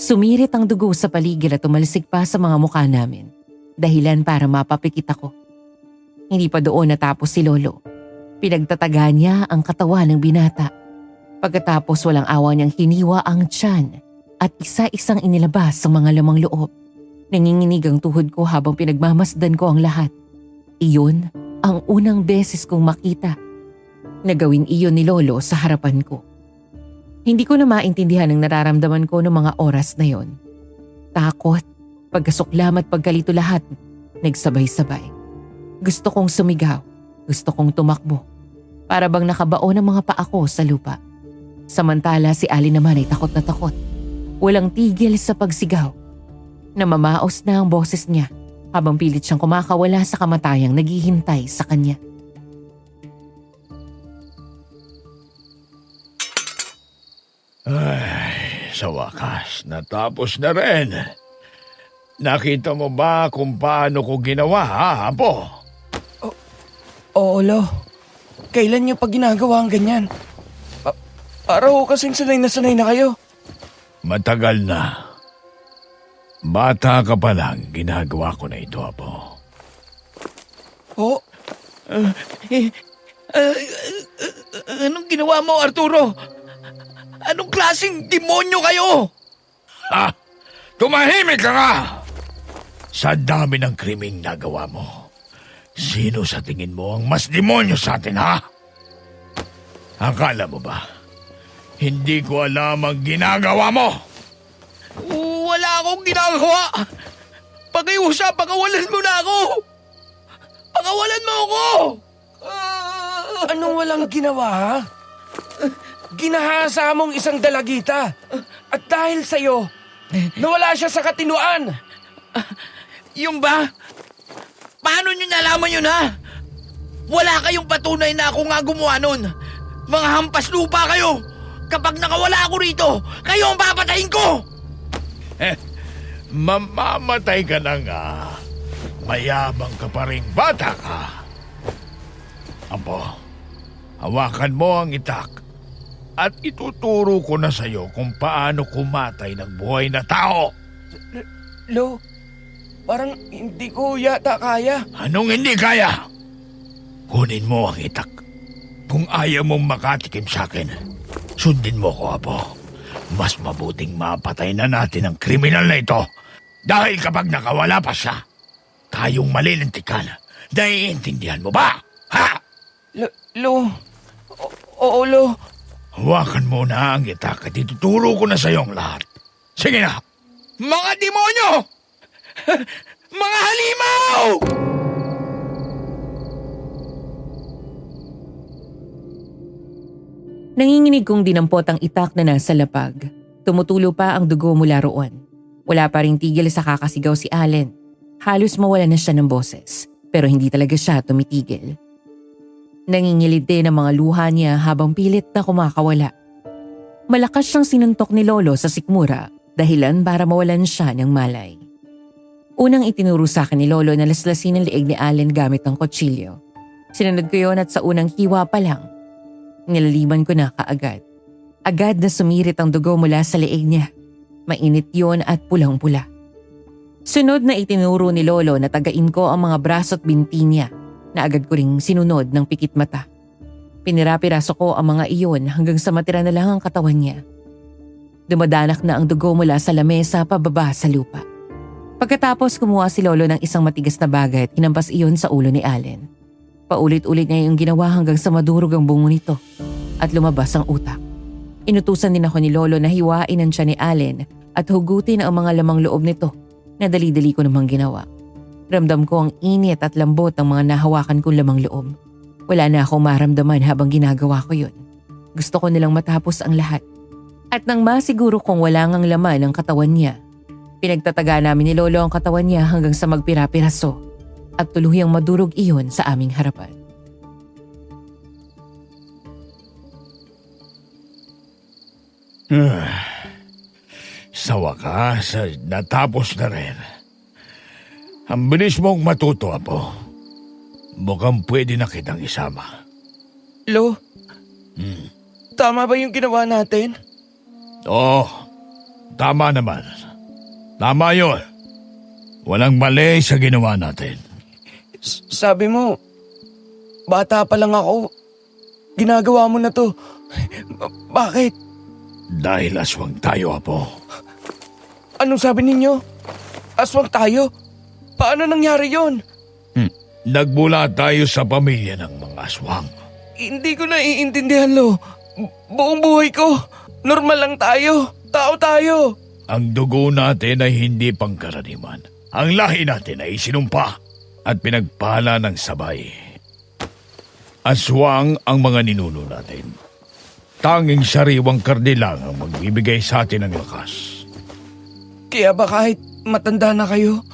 [SPEAKER 3] Sumirit ang dugo sa paligid at tumalsik pa sa mga mukha namin. Dahilan para mapapikit ako. Hindi pa doon natapos si Lolo. Pinagtataga niya ang katawan ng binata. Pagkatapos walang awa niyang hiniwa ang tiyan at isa-isang inilabas sa mga lamang loob. Nanginginig ang tuhod ko habang pinagmamasdan ko ang lahat. Iyon ang unang beses kong makita na gawin iyon ni Lolo sa harapan ko. Hindi ko na maintindihan ang nararamdaman ko noong mga oras na yon. Takot, pagkasuklam at pagkalito lahat, nagsabay-sabay. Gusto kong sumigaw, gusto kong tumakbo. Para bang nakabaon ang mga paa ko sa lupa. Samantala si Ali naman ay takot na takot. Walang tigil sa pagsigaw. Namamaos na ang boses niya habang pilit siyang kumakawala sa kamatayang naghihintay sa kanya.
[SPEAKER 4] Ay, sa wakas, natapos na rin. Nakita mo ba kung paano ko ginawa, ha, Apo?
[SPEAKER 5] Oo, Lo. Kailan niyo pa ginagawa ang ganyan? Araw kasing sanay na kayo.
[SPEAKER 4] Matagal na. Bata ka pa lang, ginagawa ko na ito, Apo.
[SPEAKER 5] Oh? Anong ginawa mo, Arturo? Anong klaseng demonyo kayo?
[SPEAKER 4] Ha? Tumahimik ka nga! Sa dami ng krimeng nagawa mo, sino sa tingin mo ang mas demonyo sa atin, ha? Akala mo ba, hindi ko alam ang ginagawa mo? akong ginagawa. Pakiusap, pakawalan mo na ako. Pakawalan mo ako.
[SPEAKER 5] Anong walang ginawa, ha? Ginahasa mong isang dalagita. At dahil sa'yo, nawala siya sa katinuan.
[SPEAKER 6] Yung ba? Paano nyo nalaman yun, ha? Wala kayong patunay na ako nga gumawa nun. Mga hampas lupa kayo. Kapag nakawala ako rito, kayo ang papatayin ko!
[SPEAKER 4] Mamamatay ka na nga. Mayabang ka pa rin, bata ka. Apo, hawakan mo ang itak at ituturo ko na sa'yo kung paano kumatay ng buhay na tao.
[SPEAKER 5] Lo, parang hindi ko yata kaya.
[SPEAKER 4] Anong hindi kaya? Kunin mo ang itak. Kung ayaw mong makatikim sa akin, sundin mo ko, Apo. Mas mabuting mapatay na natin ang kriminal na ito. Dahil kapag nakawala pa siya, tayong malilintikan. Naiintindihan mo ba? Ha?
[SPEAKER 5] Lo, oo, Lo.
[SPEAKER 4] Hawakan mo na ang itak at ituturo ko na sa iyong lahat. Sige na!
[SPEAKER 6] Mga demonyo! Mga halimaw!
[SPEAKER 3] Nanginginig kong dinampot ang itak na nasa lapag. Tumutulo pa ang dugo mula roon. Wala pa ring tigil sa kakasigaw si Allen. Halos mawala na siya ng boses, pero hindi talaga siya tumitigil. Nangingilid din ang mga luha niya habang pilit na kumakawala. Malakas siyang sinuntok ni Lolo sa sikmura, dahilan para mawalan siya ng malay. Unang itinuro sa akin ni Lolo na laslasin ang leeg ni Allen gamit ang kutsilyo. Sinunod ko yon at sa unang hiwa pa lang, nilaliman ko na kaagad. Agad na sumirit ang dugo mula sa leeg niya. Mainit yon at pulang-pula. Sunod na itinuro ni Lolo na tagain ko ang mga braso at binti niya na agad ko ring sinunod ng pikit mata. Pinirapiraso ko ang mga iyon hanggang sa matira na lang ang katawan niya. Dumadanak na ang dugo mula sa lamesa pababa sa lupa. Pagkatapos kumuha si Lolo ng isang matigas na bagay at hinampas iyon sa ulo ni Allen. Paulit-ulit niya yung ginawa hanggang sa madurog ang bungo nito at lumabas ang utak. Inutusan din ako ni Lolo na hiwain ang tiyan ni Allen at hugutin ang mga lamang loob nito na dali-dali ko namang ginawa. Ramdam ko ang init at lambot ng mga nahawakan kong lamang loob. Wala na akong maramdaman habang ginagawa ko yun. Gusto ko nilang matapos ang lahat. At nang masiguro kong wala ngang laman ang katawan niya, pinagtataga namin ni Lolo ang katawan niya hanggang sa magpira-piraso at tuluyang madurog iyon sa aming harapan.
[SPEAKER 4] Sa wakas, natapos na rin. Ang bilis mong matuto, Apo. Mukhang pwede na kitang isama.
[SPEAKER 5] Lo, tama ba yung ginawa natin?
[SPEAKER 4] Oo, tama naman. Tama yun. Walang mali sa ginawa natin.
[SPEAKER 5] Sabi mo, bata pa lang ako. Ginagawa mo na to. Bakit?
[SPEAKER 4] Dahil aswang tayo, Apo.
[SPEAKER 5] Anong sabi ninyo? Aswang tayo? Paano nangyari yon?
[SPEAKER 4] Nagmula tayo sa pamilya ng mga aswang.
[SPEAKER 5] Hindi ko naiintindihan, Lo. Buong buhay ko, normal lang tayo. Tao tayo.
[SPEAKER 4] Ang dugo natin ay hindi pangkaraniwan. Ang lahi natin ay sinumpa at pinagpala ng sabay. Aswang ang mga ninuno natin. Tanging sariwang karne lang ang magbibigay sa atin ng lakas.
[SPEAKER 5] Kaya ba kahit matanda na kayo,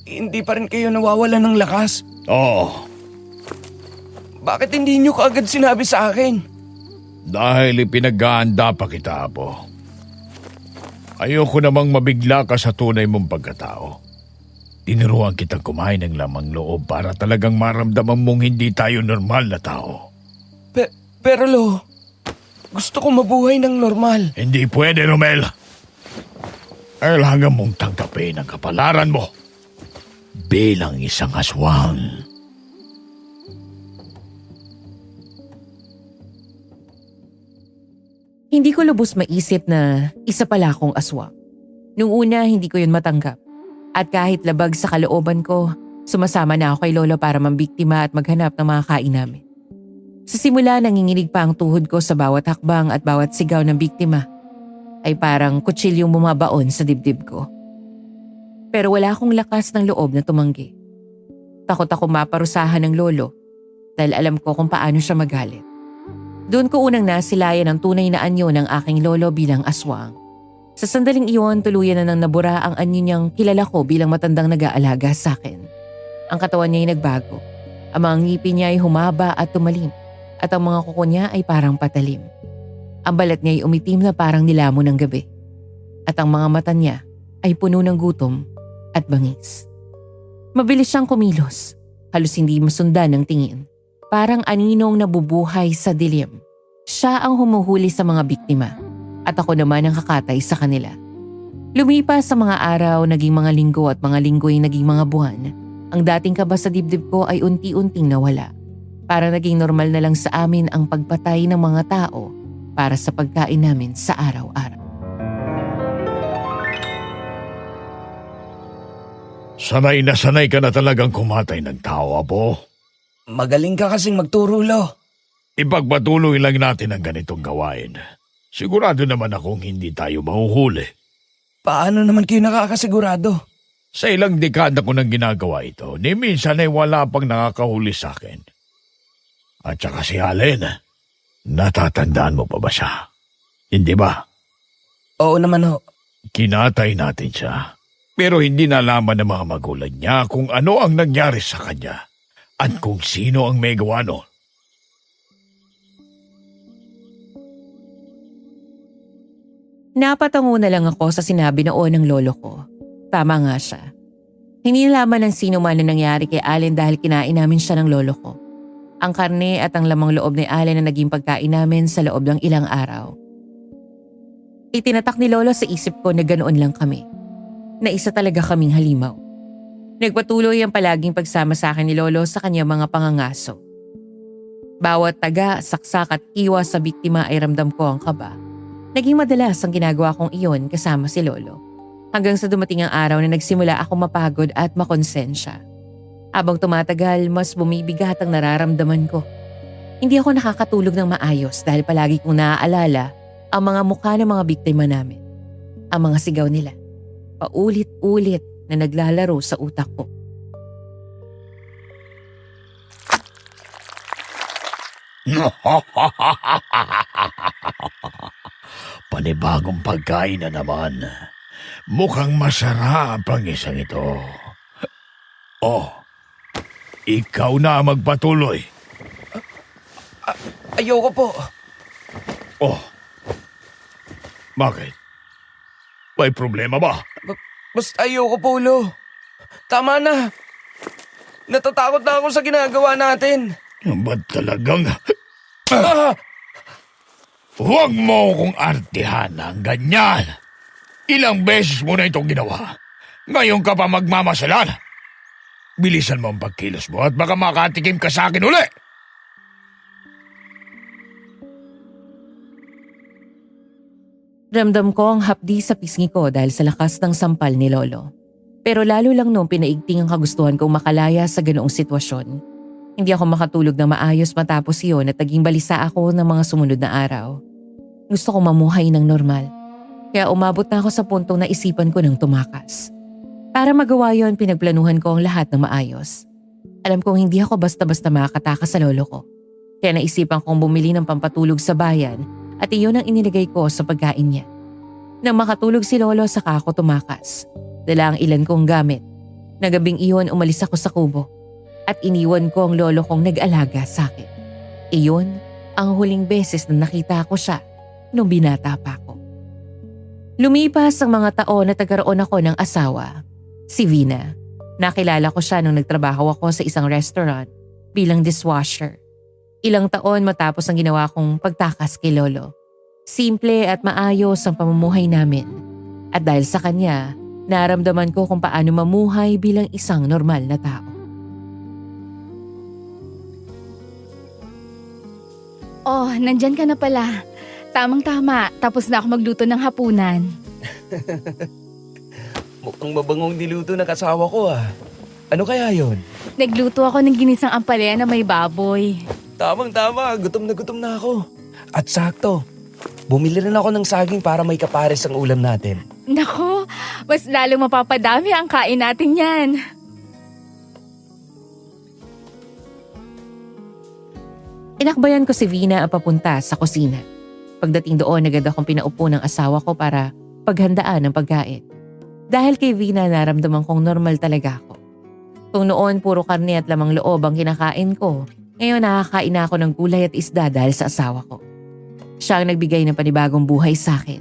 [SPEAKER 5] hindi pa rin kayo nawawala ng lakas?
[SPEAKER 4] Oo,
[SPEAKER 5] Bakit hindi nyo kaagad sinabi sa akin?
[SPEAKER 4] dahil ipinag-aanda pa kita, Apo. Ayoko namang mabigla ka sa tunay mong pagkatao. Tinuruan kitang kumain ng lamang loob para talagang maramdaman mong hindi tayo normal na tao.
[SPEAKER 5] Pero Lo, gusto ko mabuhay ng normal.
[SPEAKER 4] Hindi pwede, Romel. Kailangan mong tanggapin ang kapalaran mo bilang isang aswang.
[SPEAKER 3] Hindi ko lubos maisip na isa pala akong aswang. Nung una, hindi ko yun matanggap. At kahit labag sa kalooban ko, sumasama na ako kay Lolo para mambiktima at maghanap ng mga kain namin. Sa simula, nanginginig pa ang tuhod ko sa bawat hakbang at bawat sigaw ng biktima ay parang kutsilyong bumabaon sa dibdib ko. Pero wala akong lakas ng loob na tumanggi. Takot ako maparusahan ng lolo dahil alam ko kung paano siya magalit. Doon ko unang nasilayan ang tunay na anyo ng aking lolo bilang aswang. Sa sandaling iyon, tuluyan na nang nabura ang anyo niyang kilala ko bilang matandang nag-aalaga sa akin. Ang katawan niya ay nagbago. Ang mga ngipin niya ay humaba at tumalim at ang mga kuko niya ay parang patalim. Ang balat niya ay umitim na parang nilamon ng gabi. At ang mga mata niya ay puno ng gutom at bangis. Mabilis siyang kumilos, halos hindi masundan ng tingin. Parang aninong nabubuhay sa dilim. Siya ang humuhuli sa mga biktima at ako naman ang kakatay sa kanila. Lumipas sa mga araw, naging mga linggo at mga linggo'y naging mga buwan. Ang dating kaba sa dibdib ko ay unti-unting nawala. Parang naging normal na lang sa amin ang pagpatay ng mga tao para sa pagkain namin sa araw-araw.
[SPEAKER 4] Sanay na sanay ka na talagang kumatay ng tao, Apo.
[SPEAKER 5] Magaling ka kasing magturo, Lo.
[SPEAKER 4] Ipagpatuloy lang natin ang ganitong gawain. Sigurado naman akong hindi tayo mahuhuli.
[SPEAKER 5] Paano naman kayo nakakasigurado?
[SPEAKER 4] Sa ilang dekada ko nang ginagawa ito, ni minsan ay wala pang nakakahuli sa akin. At saka si Allen, natatandaan mo pa ba siya? Hindi ba?
[SPEAKER 5] Oo naman ho.
[SPEAKER 4] Kinatay natin siya. Pero hindi nalaman ng mga magulang niya kung ano ang nangyari sa kanya at kung sino ang may gawa nun.
[SPEAKER 3] Napatango na lang ako sa sinabi noon ng lolo ko. Tama nga siya. Hindi nalaman ng sino man na nangyari kay Allen dahil kinain namin siya ng lolo ko. Ang karne at ang lamang loob ni Allen na naging pagkain namin sa loob ng ilang araw. Itinatak ni lolo sa isip ko na ganoon lang kami. Na isa talaga kaming halimaw. Nagpatuloy ang palaging pagsama sa akin ni lolo sa kanyang mga pangangaso. Bawat taga, saksak at iwas sa biktima ay ramdam ko ang kaba. Naging madalas ang ginagawa kong iyon kasama si lolo. Hanggang sa dumating ang araw na nagsimula ako mapagod at makonsensya. Habang tumatagal, mas bumibigat ang nararamdaman ko. Hindi ako nakakatulog ng maayos dahil palagi kong naaalala ang mga mukha ng mga biktima namin. Ang mga sigaw nila. Paulit-ulit na naglalaro sa utak ko.
[SPEAKER 4] Panibagong pagkain na naman. Mukhang masarap ang isang ito. Oh, ikaw na ang magpatuloy.
[SPEAKER 5] Ayoko po.
[SPEAKER 4] Oh, bakit? May problema ba?
[SPEAKER 5] Basta ayoko po, Lo. Tama na. Natatakot na ako sa ginagawa natin.
[SPEAKER 4] Ba't talagang...
[SPEAKER 5] Ah!
[SPEAKER 4] Huwag mo kong artihan ng ganyan. Ilang beses mo na itong ginawa. Ngayon ka pa magmamasalan. Bilisan mo ang pagkilos mo at baka makatikim ka sa akin uli.
[SPEAKER 3] Ramdam ko ang hapdi sa pisngi ko dahil sa lakas ng sampal ni lolo. Pero lalo lang nung pinaigting ang kagustuhan kong makalaya sa ganoong sitwasyon. Hindi ako makatulog na maayos matapos iyon at naging balisa ako ng mga sumunod na araw. Gusto ko mamuhay ng normal. Kaya umabot na ako sa puntong naisipan ko ng tumakas. Para magawa yon, pinagplanuhan ko ang lahat ng maayos. Alam kong hindi ako basta-basta makakatakas sa lolo ko. Kaya naisipan kong bumili ng pampatulog sa bayan at iyon ang inilagay ko sa pagkain niya. Nang makatulog si lolo, saka ako tumakas. Dala ang ilan kong gamit. Nagabing iyon, umalis ako sa kubo. At iniwan ko ang lolo kong nag-alaga sa akin. Iyon ang huling beses na nakita ko siya nung binata pa ako. Lumipas ang mga taon na nagkaroon ako ng asawa, si Vina. Nakilala ko siya nung nagtrabaho ako sa isang restaurant bilang dishwasher. Ilang taon matapos ang ginawa kong pagtakas kay lolo. Simple at maayos ang pamumuhay namin. At dahil sa kanya, naramdaman ko kung paano mamuhay bilang isang normal na tao.
[SPEAKER 7] Oh, nandyan ka na pala. Tamang-tama, tapos na ako magluto ng hapunan.
[SPEAKER 5] Mukhang mabangong niluto ng kasawa ko ah. Ano kaya yon?
[SPEAKER 7] Nagluto ako ng ginisang ampalaya na may baboy.
[SPEAKER 5] Tamang-tama, gutom na ako. At sakto, bumili rin ako ng saging para may kapares ang ulam natin.
[SPEAKER 7] Nako, mas lalong mapapadami ang kain natin yan.
[SPEAKER 3] Inakbayan ko si Vina ang papunta sa kusina. Pagdating doon, agad akong pinaupo ng asawa ko para paghandaan ng pagkain. Dahil kay Vina, naramdaman kong normal talaga ako. Kung noon puro karne at lamang loob ang kinakain ko, ngayon nakakain na ako ng gulay at isda dahil sa asawa ko. Siya ang nagbigay ng panibagong buhay sa akin.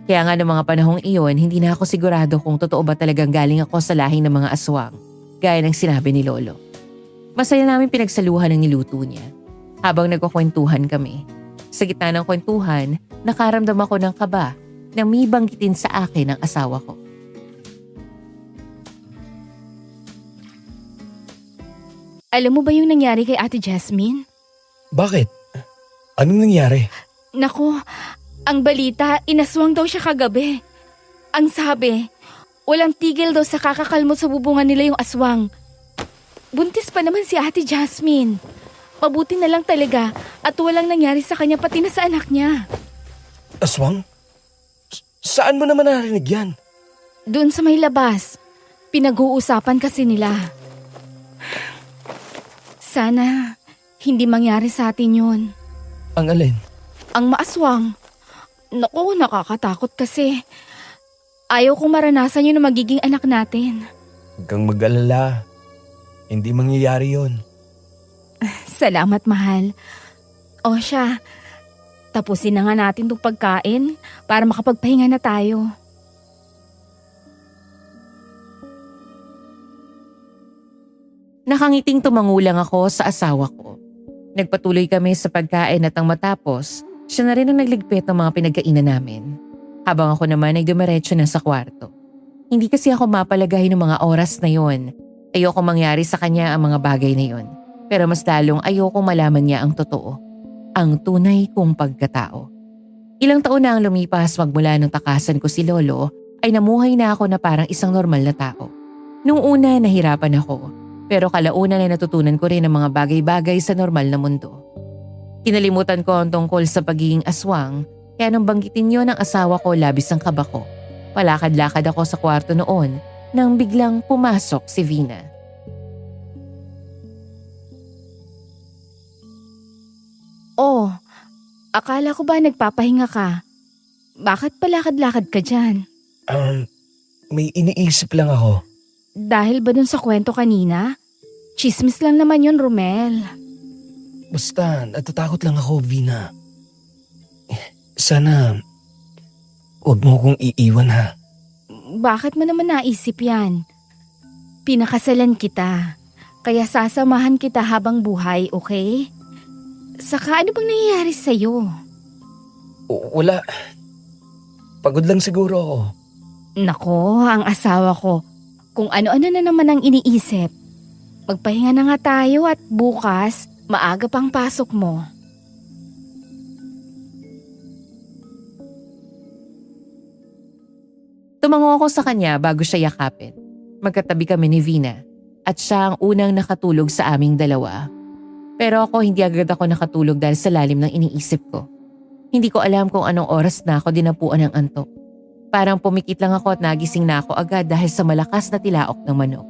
[SPEAKER 3] Kaya nga noong mga panahong iyon, hindi na ako sigurado kung totoo ba talagang galing ako sa lahi ng mga aswang, gaya ng sinabi ni Lolo. Masaya namin pinagsaluhan ng niluto niya. Habang nagkukwentuhan kami. Sa gitna ng kwentuhan, nakaramdam ako ng kaba na may banggitin sa akin ng asawa ko.
[SPEAKER 7] Alam mo ba yung nangyari kay Ate Jasmine?
[SPEAKER 5] Bakit? Anong nangyari?
[SPEAKER 7] Nako, ang balita, inaswang daw siya kagabi. Ang sabi, walang tigil daw sa kakakalmot sa bubungan nila yung aswang. Buntis pa naman si Ate Jasmine. Mabuti na lang talaga at walang nangyari sa kanya pati na sa anak niya.
[SPEAKER 5] Aswang? Saan mo naman narinig yan?
[SPEAKER 7] Doon sa may labas, pinag-uusapan kasi nila. Sana hindi mangyari sa atin yun.
[SPEAKER 5] Ang alin?
[SPEAKER 7] Ang maaswang. Naku, nakakatakot kasi. Ayaw kong maranasan yun na magiging anak natin.
[SPEAKER 5] Huwag kang mag-alala. Hindi mangyayari yon.
[SPEAKER 7] Salamat, mahal. O siya, tapusin na nga natin itong pagkain para makapagpahinga na tayo.
[SPEAKER 3] Nakangiting tumangulang ako sa asawa ko. Nagpatuloy kami sa pagkain at ang matapos, siya na rin ang nagligpit ng mga pinagkainan namin. Habang ako naman ay dumiretso na sa kwarto. Hindi kasi ako mapalagay ng mga oras na yon. Ayoko mangyari sa kanya ang mga bagay na yon. Pero mas lalong ayoko malaman niya ang totoo. Ang tunay kong pagkatao. Ilang taon na ang lumipas magmula nung takasan ko si Lolo, ay namuhay na ako na parang isang normal na tao. Nung una nahirapan ako, pero kalaunan ay natutunan ko rin ang mga bagay-bagay sa normal na mundo. Kinalimutan ko ang tungkol sa pagiging aswang, kaya nung banggitin niyo ng asawa ko labis ang kaba ko. Palakad-lakad ako sa kwarto noon nang biglang pumasok si Vina.
[SPEAKER 7] Oh, akala ko ba nagpapahinga ka? Bakit palakad-lakad ka dyan?
[SPEAKER 5] May iniisip lang ako.
[SPEAKER 7] Dahil ba dun sa kwento kanina? Chismis lang naman yun, Romel.
[SPEAKER 5] Basta, natatakot lang ako, Vina. Sana, huwag mo kong iiwan ha.
[SPEAKER 7] Bakit mo naman naisip yan? Pinakasalan kita. Kaya sasamahan kita habang buhay, okay? Saka ano bang nangyayari sa'yo?
[SPEAKER 5] Wala. Pagod lang siguro ako.
[SPEAKER 7] Nako, ang asawa ko. Kung ano-ano na naman ang iniisip. Magpahinga na nga tayo at bukas, maaga pang pasok mo.
[SPEAKER 3] Tumango ako sa kanya bago siya yakapin. Magkatabi kami ni Vina at siya ang unang nakatulog sa aming dalawa. Pero ako hindi agad ako nakatulog dahil sa lalim ng iniisip ko. Hindi ko alam kung anong oras na ako dinapuan ng antok. Parang pumikit lang ako at nagising na ako agad dahil sa malakas na tilaok ng manok.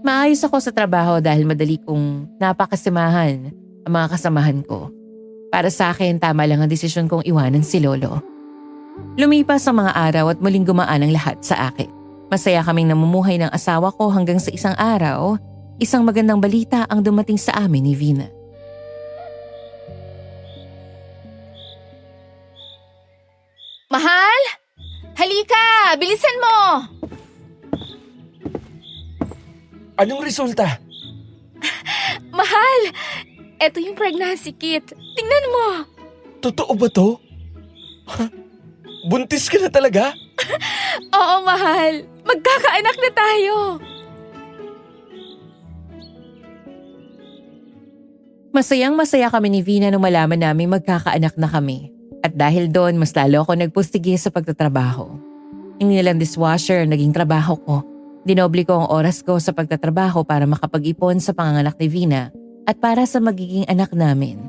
[SPEAKER 3] Maayos ako sa trabaho dahil madali kong napakasamahan ang mga kasamahan ko. Para sa akin, tama lang ang desisyon kong iwanan si Lolo. Lumipas ang mga araw at muling gumaan ang lahat sa akin. Masaya kaming namumuhay ng asawa ko hanggang sa isang araw, isang magandang balita ang dumating sa amin ni Vina.
[SPEAKER 7] Mahal! Halika! Bilisan mo!
[SPEAKER 5] Anong resulta?
[SPEAKER 7] Mahal! Eto yung pregnancy kit. Tingnan mo!
[SPEAKER 5] Totoo ba to? Buntis ka na talaga?
[SPEAKER 7] Oo, mahal. Magkakaanak na tayo.
[SPEAKER 3] Masayang-masaya kami ni Vina nung malaman namin magkakaanak na kami. At dahil doon, mas lalo ako nagpustige sa pagtatrabaho. Hindi na lang dishwasher ang naging trabaho ko. Dinoble ko ang oras ko sa pagtatrabaho para makapag-ipon sa panganganak ni Vina at para sa magiging anak namin.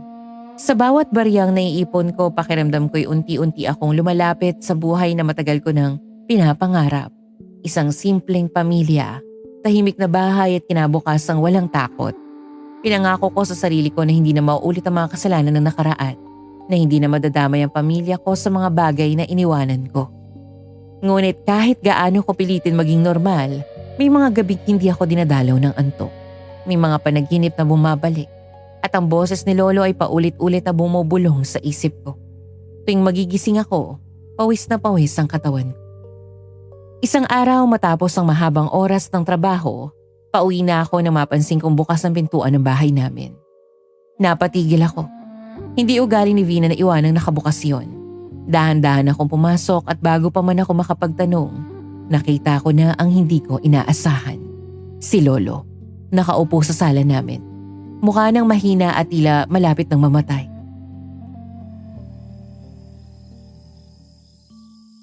[SPEAKER 3] Sa bawat bariyang naiipon ko, pakiramdam ko'y unti-unti akong lumalapit sa buhay na matagal ko nang pinapangarap. Isang simpleng pamilya, tahimik na bahay at kinabukasang walang takot. Pinangako ko sa sarili ko na hindi na mauulit ang mga kasalanan ng nakaraan, na hindi na madadamay ang pamilya ko sa mga bagay na iniwanan ko. Ngunit kahit gaano ko pilitin maging normal, may mga gabing hindi ako dinadalaw ng antok. May mga panaginip na bumabalik at ang boses ni Lolo ay paulit-ulit na bumubulong sa isip ko. Tuwing magigising ako, pawis na pawis ang katawan ko. Isang araw matapos ang mahabang oras ng trabaho, pauwi na ako nang mapansin kong bukas ang pintuan ng bahay namin. Napatigil ako. Hindi ugali ni Vina na iwanang nakabukas yon. Dahan-dahan akong pumasok at bago pa man ako makapagtanong, nakita ko na ang hindi ko inaasahan. Si Lolo, nakaupo sa sala namin. Mukha nang mahina at tila malapit ng mamatay.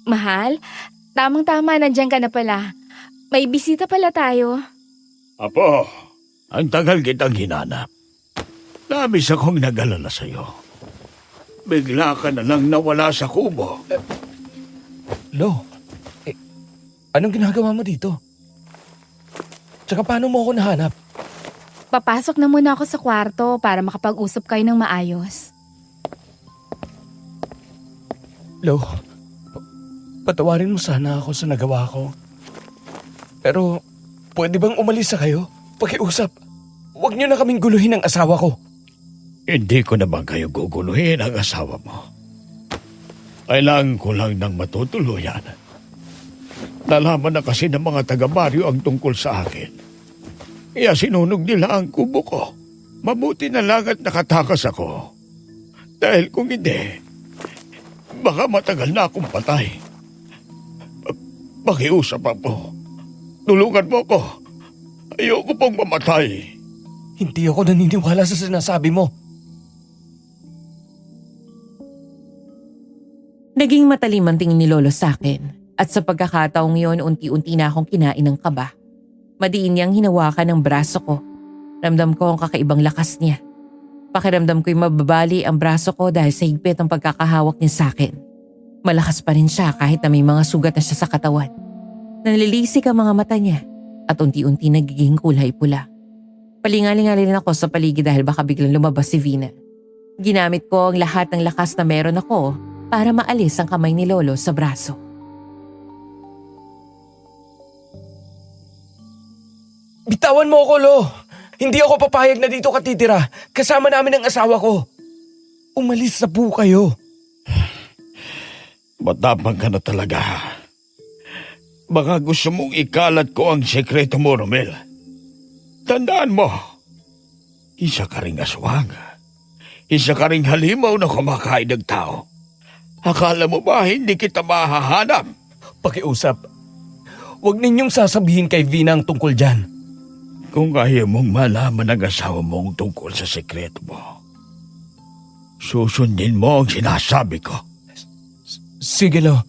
[SPEAKER 7] Mahal, tamang-tama nandiyan ka na pala. May bisita pala tayo.
[SPEAKER 4] Apo, ang tagal kitang hinanap. Labis akong nag-alala sa'yo. Bigla ka na lang nawala sa kubo.
[SPEAKER 5] Lo, anong ginagawa mo dito? Tsaka paano mo ako nahanap?
[SPEAKER 7] Papasok na muna ako sa kwarto para makapag-usap kayo ng maayos.
[SPEAKER 5] Lo, patawarin mo sana ako sa nagawa ko. Pero, pwede bang umalis sa kayo? Pakiusap. Huwag niyo na kaming guluhin ang asawa ko.
[SPEAKER 4] Hindi ko naman kayo guguluhin ang asawa mo. Kailangan ko lang ng matutuluyan. Nalaman na kasi ng mga taga-baryo ang tungkol sa akin. Kaya sinunog nila ang kubo ko. Mabuti na lang at nakatakas ako. Dahil kung hindi, baka matagal na akong patay. Pakiusap ako. Tulungan mo ko. Ayoko pong mamatay.
[SPEAKER 5] Hindi ako naniniwala sa sinasabi mo.
[SPEAKER 3] Naging matalim ang tingin ni Lolo sa akin at sa pagkakataong yon unti-unti na akong kinain ng kaba. Madiin niyang hinawakan ng braso ko. Ramdam ko ang kakaibang lakas niya. Pakiramdam ko'y mababali ang braso ko dahil sa higpit ang pagkakahawak niya sa akin. Malakas pa rin siya kahit na may mga sugat na siya sa katawan. Nanlilisik ang mga mata niya at unti-unti nagiging kulay pula. Palingalingali rin ako sa paligid dahil baka biglang lumabas si Vina. Ginamit ko ang lahat ng lakas na meron ako para maalis ang kamay ni Lolo sa braso.
[SPEAKER 5] Bitawan mo ako, Lo. Hindi ako papayag na dito ka titira. Kasama namin ang asawa ko. Umalis na po kayo.
[SPEAKER 4] Matapang ka na talaga. Baka gusto mong ikalat ko ang sekreto mo, Romel. Tandaan mo, isa ka ring aswang. Isa ka ring halimaw na kumakain ng tao. Akala mo ba hindi kita mahahanap?
[SPEAKER 5] Pakiusap. Huwag ninyong sasabihin kay Vina ang tungkol dyan.
[SPEAKER 4] Kung kaya mong malaman ang asawa mong tungkol sa sekreto mo, susundin mo ang sinasabi ko.
[SPEAKER 5] Sige, Lo.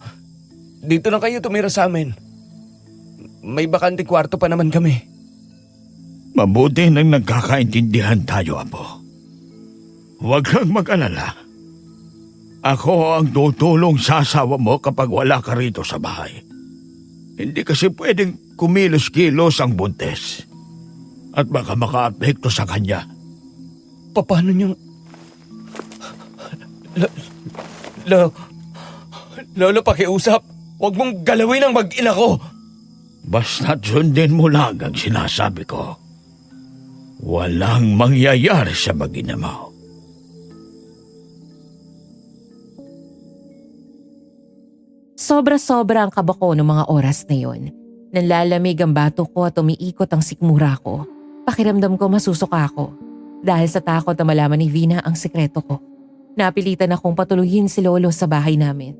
[SPEAKER 5] Dito na kayo tumira sa amin. May bakante kwarto pa naman kami.
[SPEAKER 4] Mabuti nang nagkakaintindihan tayo, Apo. Huwag kang mag-alala. Ako ang tutulong sa asawa mo kapag wala ka rito sa bahay. Hindi kasi pwedeng kumilos-kilos ang buntis. At baka makaapekto sa kanya.
[SPEAKER 5] Paano niyang... Lolo, pakiusap. Huwag mong galawin ang mag-ina ko.
[SPEAKER 4] Basta't sundin mo lang ang sinasabi ko. Walang mangyayari sa mag-ina mo.
[SPEAKER 3] Sobra-sobra ang kaba ko noong mga oras na yon. Nanlalamig ang bato ko at umiikot ang sikmura ko. Pakiramdam ko masusuka ako dahil sa takot na malaman ni Vina ang sekreto ko. Napilitan akong patuluhin si Lolo sa bahay namin.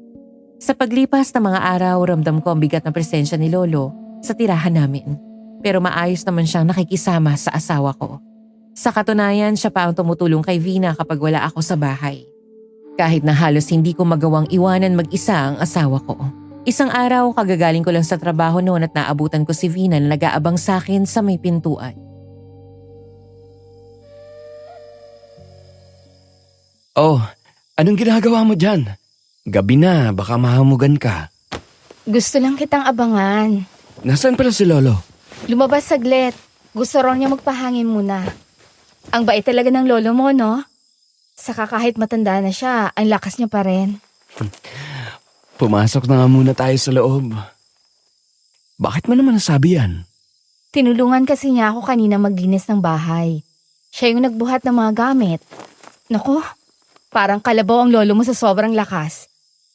[SPEAKER 3] Sa paglipas ng mga araw, ramdam ko ang bigat na presensya ni Lolo sa tirahan namin. Pero maayos naman siyang nakikisama sa asawa ko. Sa katunayan, siya pa ang tumutulong kay Vina kapag wala ako sa bahay. Kahit na halos hindi ko magawang iwanan mag-isa ang asawa ko. Isang araw, kagagaling ko lang sa trabaho noon at naabutan ko si Vina na nag-aabang sa akin sa may pintuan.
[SPEAKER 5] Oh, anong ginagawa mo dyan? Gabi na, baka mahamugan ka.
[SPEAKER 7] Gusto lang kitang abangan.
[SPEAKER 5] Nasaan pala si Lolo?
[SPEAKER 7] Lumabas saglit. Gusto raw niya magpahangin muna. Ang bait talaga ng lolo mo, no? Saka kahit matanda na siya, ang lakas niya pa rin.
[SPEAKER 5] Pumasok na nga muna tayo sa loob. Bakit mo naman nasabi yan?
[SPEAKER 7] Tinulungan kasi niya ako kanina maglinis ng bahay. Siya yung nagbuhat ng mga gamit. Naku, parang kalabaw ang lolo mo sa sobrang lakas.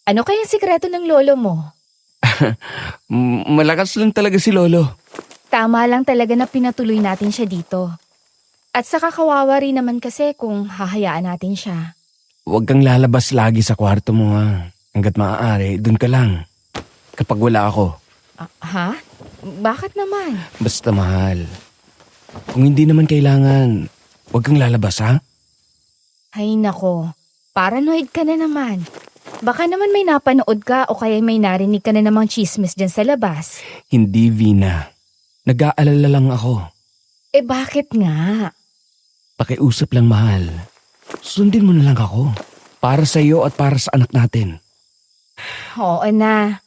[SPEAKER 7] Ano kayang sikreto ng lolo mo?
[SPEAKER 5] Malakas lang talaga si Lolo.
[SPEAKER 7] Tama lang talaga na pinatuloy natin siya dito. At saka kawawa rin naman kasi kung hahayaan natin siya.
[SPEAKER 5] Huwag kang lalabas lagi sa kwarto mo ha. Hanggat maaari, dun ka lang. Kapag wala ako,
[SPEAKER 7] Ha? Bakit naman?
[SPEAKER 5] basta mahal. Kung hindi naman kailangan, huwag kang lalabas ha.
[SPEAKER 7] Ay nako, paranoid ka na naman. Baka naman may napanood ka o kaya may narinig ka na namang chismis dyan sa labas.
[SPEAKER 5] Hindi, Vina. Nag-aalala lang ako.
[SPEAKER 7] Eh bakit nga?
[SPEAKER 5] Pakiusap lang, mahal. Sundin mo na lang ako. Para sa iyo at para sa anak natin.
[SPEAKER 7] Oo na.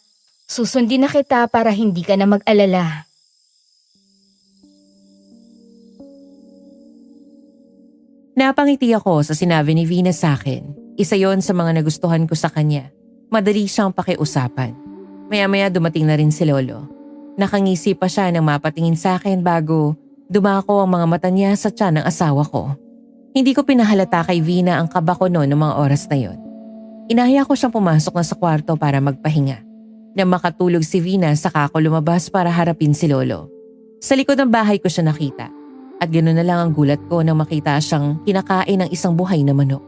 [SPEAKER 7] Susundin na kita para hindi ka na mag-alala.
[SPEAKER 3] Napangiti ako sa sinabi ni Vina sa akin. Isa yon sa mga nagustuhan ko sa kanya. Madali siyang pakiusapan. Maya-maya dumating na rin si Lolo. Nakangisi pa siya nang mapatingin sa akin bago dumako ang mga mata niya sa tiyan ng asawa ko. Hindi ko pinahalata kay Vina ang kaba ko noon ng mga oras na yon. Inaya ko siyang pumasok na sa kwarto para magpahinga. Nang makatulog si Vina, saka ako lumabas para harapin si Lolo. Sa likod ng bahay ko siya nakita. At ganoon na lang ang gulat ko nang makita siyang kinakain ng isang buhay na manok.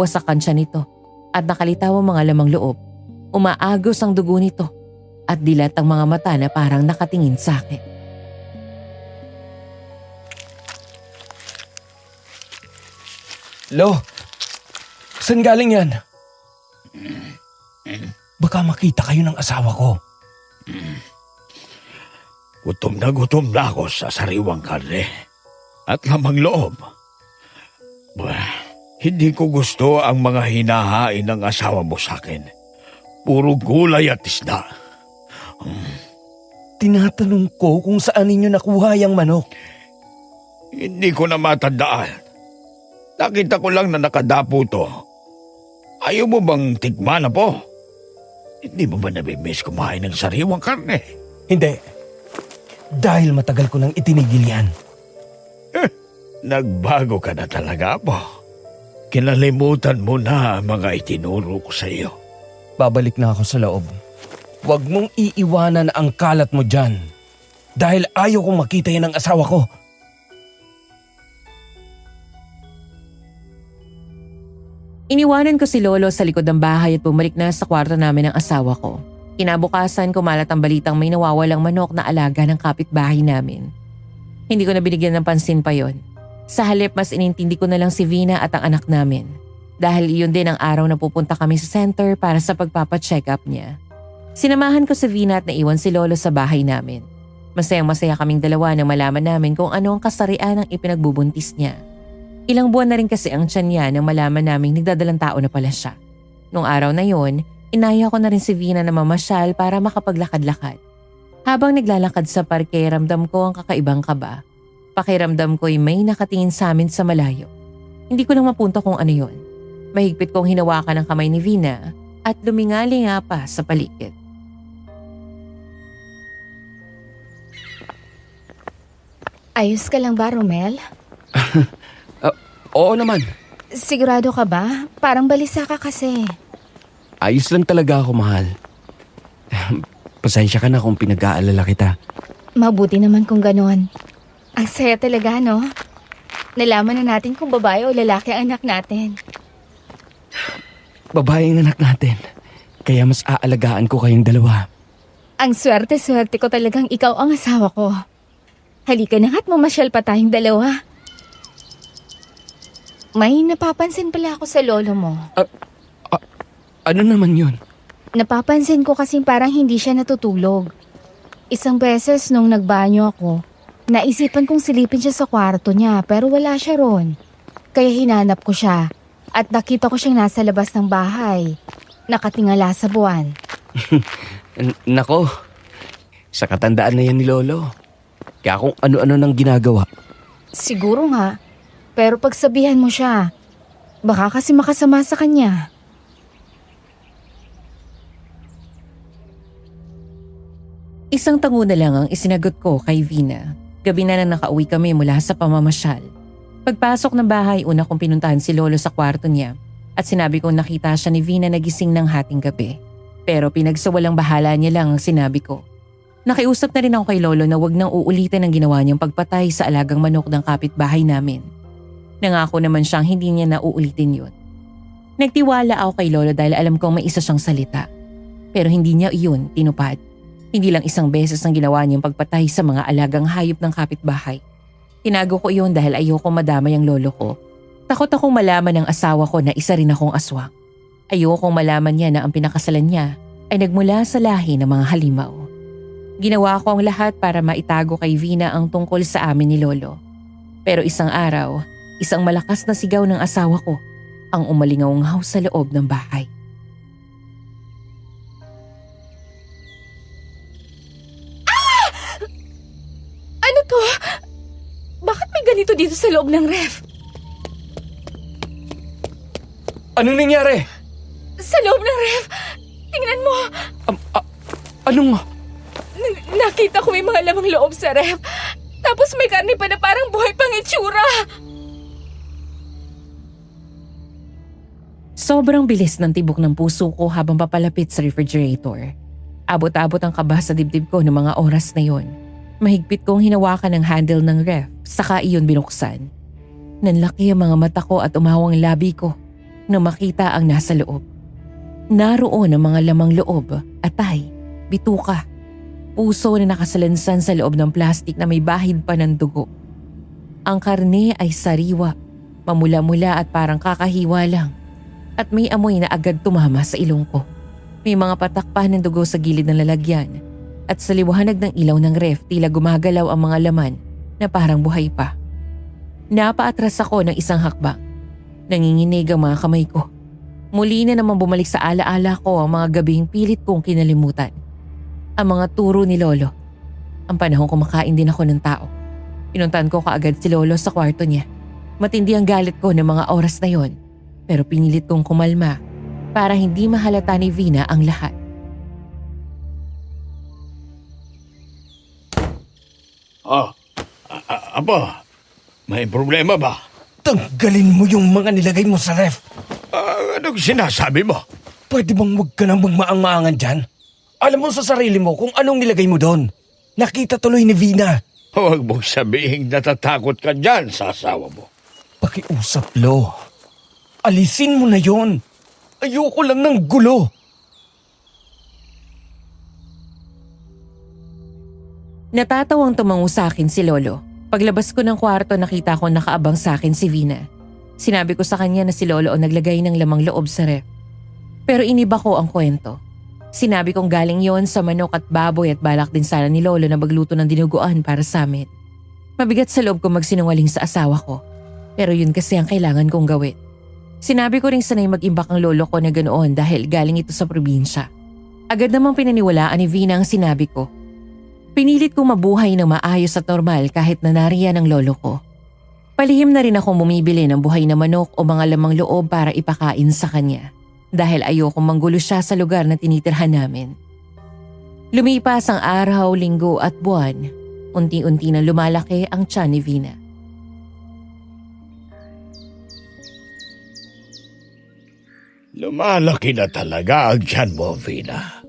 [SPEAKER 3] Wasakan siya nito at nakalitaw ang mga lamang loob. Umaagos ang dugo nito at dilat ang mga mata na parang nakatingin sa akin.
[SPEAKER 5] Lo, saan galing yan? Baka makita kayo ng asawa ko.
[SPEAKER 4] Gutom na ako sa sariwang karne at lamang loob. Bah, hindi ko gusto ang mga hinahain ng asawa mo sa akin. Puro gulay at isda.
[SPEAKER 5] Tinatanong ko kung saan ninyo nakuha yung manok.
[SPEAKER 4] Hindi ko na matandaan. Nakita ko lang na nakadapo to. Ayaw mo bang tikman na po? Hindi mo ba nabimiss kumain ng sariwang karne?
[SPEAKER 5] Hindi. Dahil matagal ko nang itinigil yan.
[SPEAKER 4] Nagbago ka na talaga po. Kinalimutan mo na ang mga itinuro ko sa iyo.
[SPEAKER 5] Babalik na ako sa loob. Huwag mong iiwanan ang kalat mo dyan. Dahil ayaw kong makita yan ng asawa ko.
[SPEAKER 3] Iniwanan ko si Lolo sa likod ng bahay at bumalik na sa kwarto namin ng asawa ko. Kinabukasan, kumalat ang balitang may nawawalang manok na alaga ng kapitbahay namin. Hindi ko na binigyan ng pansin pa yon. Sa halip, mas inintindi ko na lang si Vina at ang anak namin. Dahil iyon din ang araw na pupunta kami sa center para sa pagpapacheck up niya. Sinamahan ko si Vina at naiwan si Lolo sa bahay namin. Masayang-masaya kaming dalawa na malaman namin kung ano ang kasarian ng ipinagbubuntis niya. Ilang buwan na rin kasi ang tiyan niya nang malaman naming nagdadalang tao na pala siya. Nung araw na yon, inaya ko na rin si Vina na mamasyal para makapaglakad-lakad. Habang naglalakad sa parke, ramdam ko ang kakaibang kaba. Pakiramdam ko'y may nakatingin sa amin sa malayo. Hindi ko lang mapunto kung ano yon. Mahigpit kong hinawakan ang kamay ni Vina at lumingali nga pa sa paligid.
[SPEAKER 7] Ayos ka lang ba, Romel?
[SPEAKER 5] Oo naman.
[SPEAKER 7] Sigurado ka ba? Parang balisa ka kasi.
[SPEAKER 5] Ayos lang talaga ako, mahal. Pasensya ka na kung pinag-aalala kita.
[SPEAKER 7] Mabuti naman kung ganon. Ang saya talaga, no? Nalaman na natin kung babae o lalaki ang anak natin.
[SPEAKER 5] Babae ang anak natin. Kaya mas aalagaan ko kayong dalawa.
[SPEAKER 7] Ang swerte-swerte ko talagang ikaw ang asawa ko. Halika na nga't mamasyal pa tayong dalawa. May napapansin pala ako sa lolo mo.
[SPEAKER 5] Ano naman yun?
[SPEAKER 7] Napapansin ko kasing parang hindi siya natutulog. Isang beses nung nagbanyo ako, naisipan kong silipin siya sa kwarto niya pero wala siya ron. Kaya hinanap ko siya at nakita ko siyang nasa labas ng bahay. Nakatingala sa buwan.
[SPEAKER 5] Nako, sa katandaan na yan ni Lolo. Kaya kung ano-ano nang ginagawa.
[SPEAKER 7] Siguro nga. Pero pagsabihan mo siya, baka kasi makasama sa kanya.
[SPEAKER 3] Isang tango na lang ang isinagot ko kay Vina. Gabi na nang nakauwi kami mula sa pamamasyal. Pagpasok ng bahay, una kong pinuntahan si Lolo sa kwarto niya at sinabi kong nakita siya ni Vina nagising ng hating gabi. Pero pinagsawalang bahala niya lang ang sinabi ko. Nakiusap na rin ako kay Lolo na wag nang uulitin ang ginawa niyang pagpatay sa alagang manok ng kapitbahay namin. Nangako naman siyang hindi niya na uulitin yun. Nagtiwala ako kay Lolo dahil alam kong may isa siyang salita. Pero hindi niya iyon tinupad. Hindi lang isang beses ang ginawa niyang pagpatay sa mga alagang hayop ng kapitbahay. Tinago ko iyon dahil ayoko madamay ang lolo ko. Takot akong malaman ng asawa ko na isa rin akong aswang. Ayokong malaman niya na ang pinakasalan niya ay nagmula sa lahi ng mga halimaw. Ginawa ko ang lahat para maitago kay Vina ang tungkol sa amin ni Lolo. Pero isang araw, isang malakas na sigaw ng asawa ko ang umalingaw sa loob ng bahay.
[SPEAKER 7] Ano to? Bakit may ganito dito sa loob ng ref?
[SPEAKER 5] Anong nangyari?
[SPEAKER 7] Sa loob ng ref! Tingnan mo!
[SPEAKER 5] Anong...
[SPEAKER 7] Nakita ko may mga lamang loob sa ref. Tapos may karne pa na parang buhay pang itsura.
[SPEAKER 3] Sobrang bilis ng tibok ng puso ko habang papalapit sa refrigerator. Abot-abot ang kaba sa dibdib ko ng mga oras na yon. Mahigpit kong hinawakan ang handle ng ref, saka iyon binuksan. Nanlaki ang mga mata ko at umawang labi ko nang makita ang nasa loob. Naroon ang mga lamang loob, atay, bituka, puso na nakasalansan sa loob ng plastik na may bahid pa ng dugo. Ang karne ay sariwa, mamula-mula at parang kakahiwa lang. At may amoy na agad tumama sa ilong ko. May mga patak pa ng dugo sa gilid ng lalagyan. At sa liwanag ng ilaw ng ref tila gumagalaw ang mga laman na parang buhay pa. Napaatras ako ng isang hakbang. Nanginginig ang mga kamay ko. Muli na naman bumalik sa alaala ko ang mga gabing pilit kong kinalimutan. Ang mga turo ni Lolo. Ang panahong kumakain din ako ng tao. Pinuntahan ko kaagad si Lolo sa kwarto niya. Matindi ang galit ko ng mga oras na yon. Pero pinilit kong kumalma para hindi mahalata ni Vina ang lahat.
[SPEAKER 4] Aba, may problema ba?
[SPEAKER 5] Tanggalin mo yung mga nilagay mo sa ref.
[SPEAKER 4] Anong sinasabi mo?
[SPEAKER 5] Pwede bang wag ka nang magmaang-maangan dyan? Alam mo sa sarili mo kung anong nilagay mo doon. Nakita tuloy ni Vina.
[SPEAKER 4] Huwag mong sabihin natatakot ka dyan sa asawa mo.
[SPEAKER 5] Pakiusap, Lo. Alisin mo na yon. Ayoko lang ng gulo.
[SPEAKER 3] Natatawang tumango sa akin si Lolo. Paglabas ko ng kwarto nakita ko nakaabang sa akin si Vina. Sinabi ko sa kanya na si Lolo ang naglagay ng lamang loob sa ref. Pero iniba ko ang kwento. Sinabi kong galing yon sa manok at baboy at balak din sana ni Lolo na magluto ng dinuguan para sa amin. Mabigat sa loob ko magsinungaling sa asawa ko. Pero yun kasi ang kailangan kong gawin. Sinabi ko rin sanay mag-imbak ang lolo ko na ganoon dahil galing ito sa probinsya. Agad namang pinaniwalaan ni Vina ang sinabi ko. Pinilit kong mabuhay ng maayos at normal kahit na nariyan ang lolo ko. Palihim na rin akong bumibili ng buhay na manok o mga lamang loob para ipakain sa kanya. Dahil ayokong manggulo siya sa lugar na tinitirhan namin. Lumipas ang araw, linggo at buwan. Unti-unti na lumalaki ang tiyan ni Vina.
[SPEAKER 4] Lumalaki na talaga ang tiyan mo, Vina.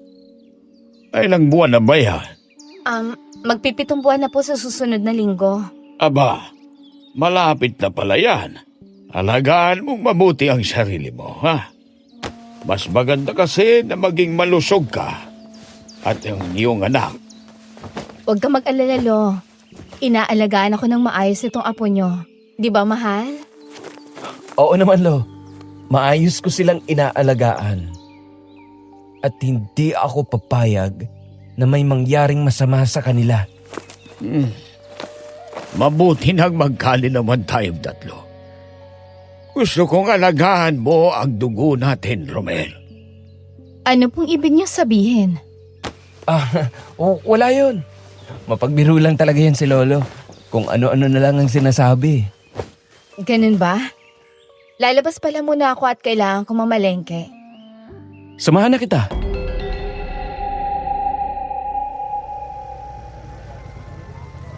[SPEAKER 4] Ilang buwan na ba yan?
[SPEAKER 7] Magpipitong buwan na po sa susunod na linggo.
[SPEAKER 4] Aba, malapit na pala yan. Alagaan mong mabuti ang sarili mo, ha? Mas maganda kasi na maging malusog ka at ang iyong anak.
[SPEAKER 7] Huwag ka mag-alala, Lo. Inaalagaan ako ng maayos itong apo nyo. Di ba, mahal?
[SPEAKER 5] Oo naman, Lo. Maayos ko silang inaalagaan. At hindi ako papayag na may mangyaring masama sa kanila.
[SPEAKER 4] Mabuti nang magkali naman tayong tatlo. Gusto kong alagaan mo ang dugo natin, Romel.
[SPEAKER 7] Ano pong ibig niyo sabihin?
[SPEAKER 5] Wala yun. Mapagbiro lang talaga yan si Lolo. Kung ano-ano na lang ang sinasabi.
[SPEAKER 7] Ganun ba? Lalabas pala muna ako at kailangan ko mamalengke.
[SPEAKER 5] Samahan na kita.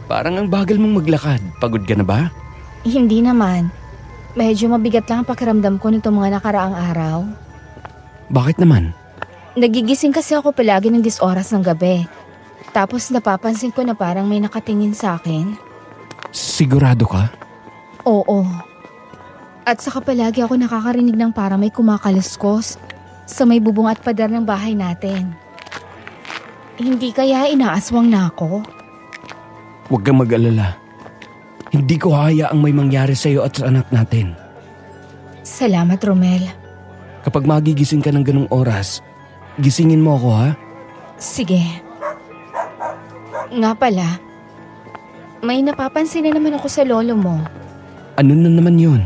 [SPEAKER 5] Parang ang bagal mong maglakad. Pagod ka na ba?
[SPEAKER 7] Hindi naman. Medyo mabigat lang ang pakiramdam ko nitong mga nakaraang araw.
[SPEAKER 5] Bakit naman?
[SPEAKER 7] Nagigising kasi ako palagi ng 10 oras ng gabi. Tapos napapansin ko na parang may nakatingin sa akin.
[SPEAKER 5] Sigurado ka?
[SPEAKER 7] Oo. At saka palagi ako nakakarinig ng parang may kumakaliskos sa may bubong at pader ng bahay natin. Hindi kaya inaaswang na ako?
[SPEAKER 5] Huwag kang mag-alala. Hindi ko hayaang may mangyari sa'yo at sa anak natin.
[SPEAKER 7] Salamat, Romel.
[SPEAKER 5] Kapag magigising ka ng ganong oras, gisingin mo ako, ha?
[SPEAKER 7] Sige. Nga pala, may napapansin na naman ako sa lolo mo.
[SPEAKER 5] Ano na naman yun?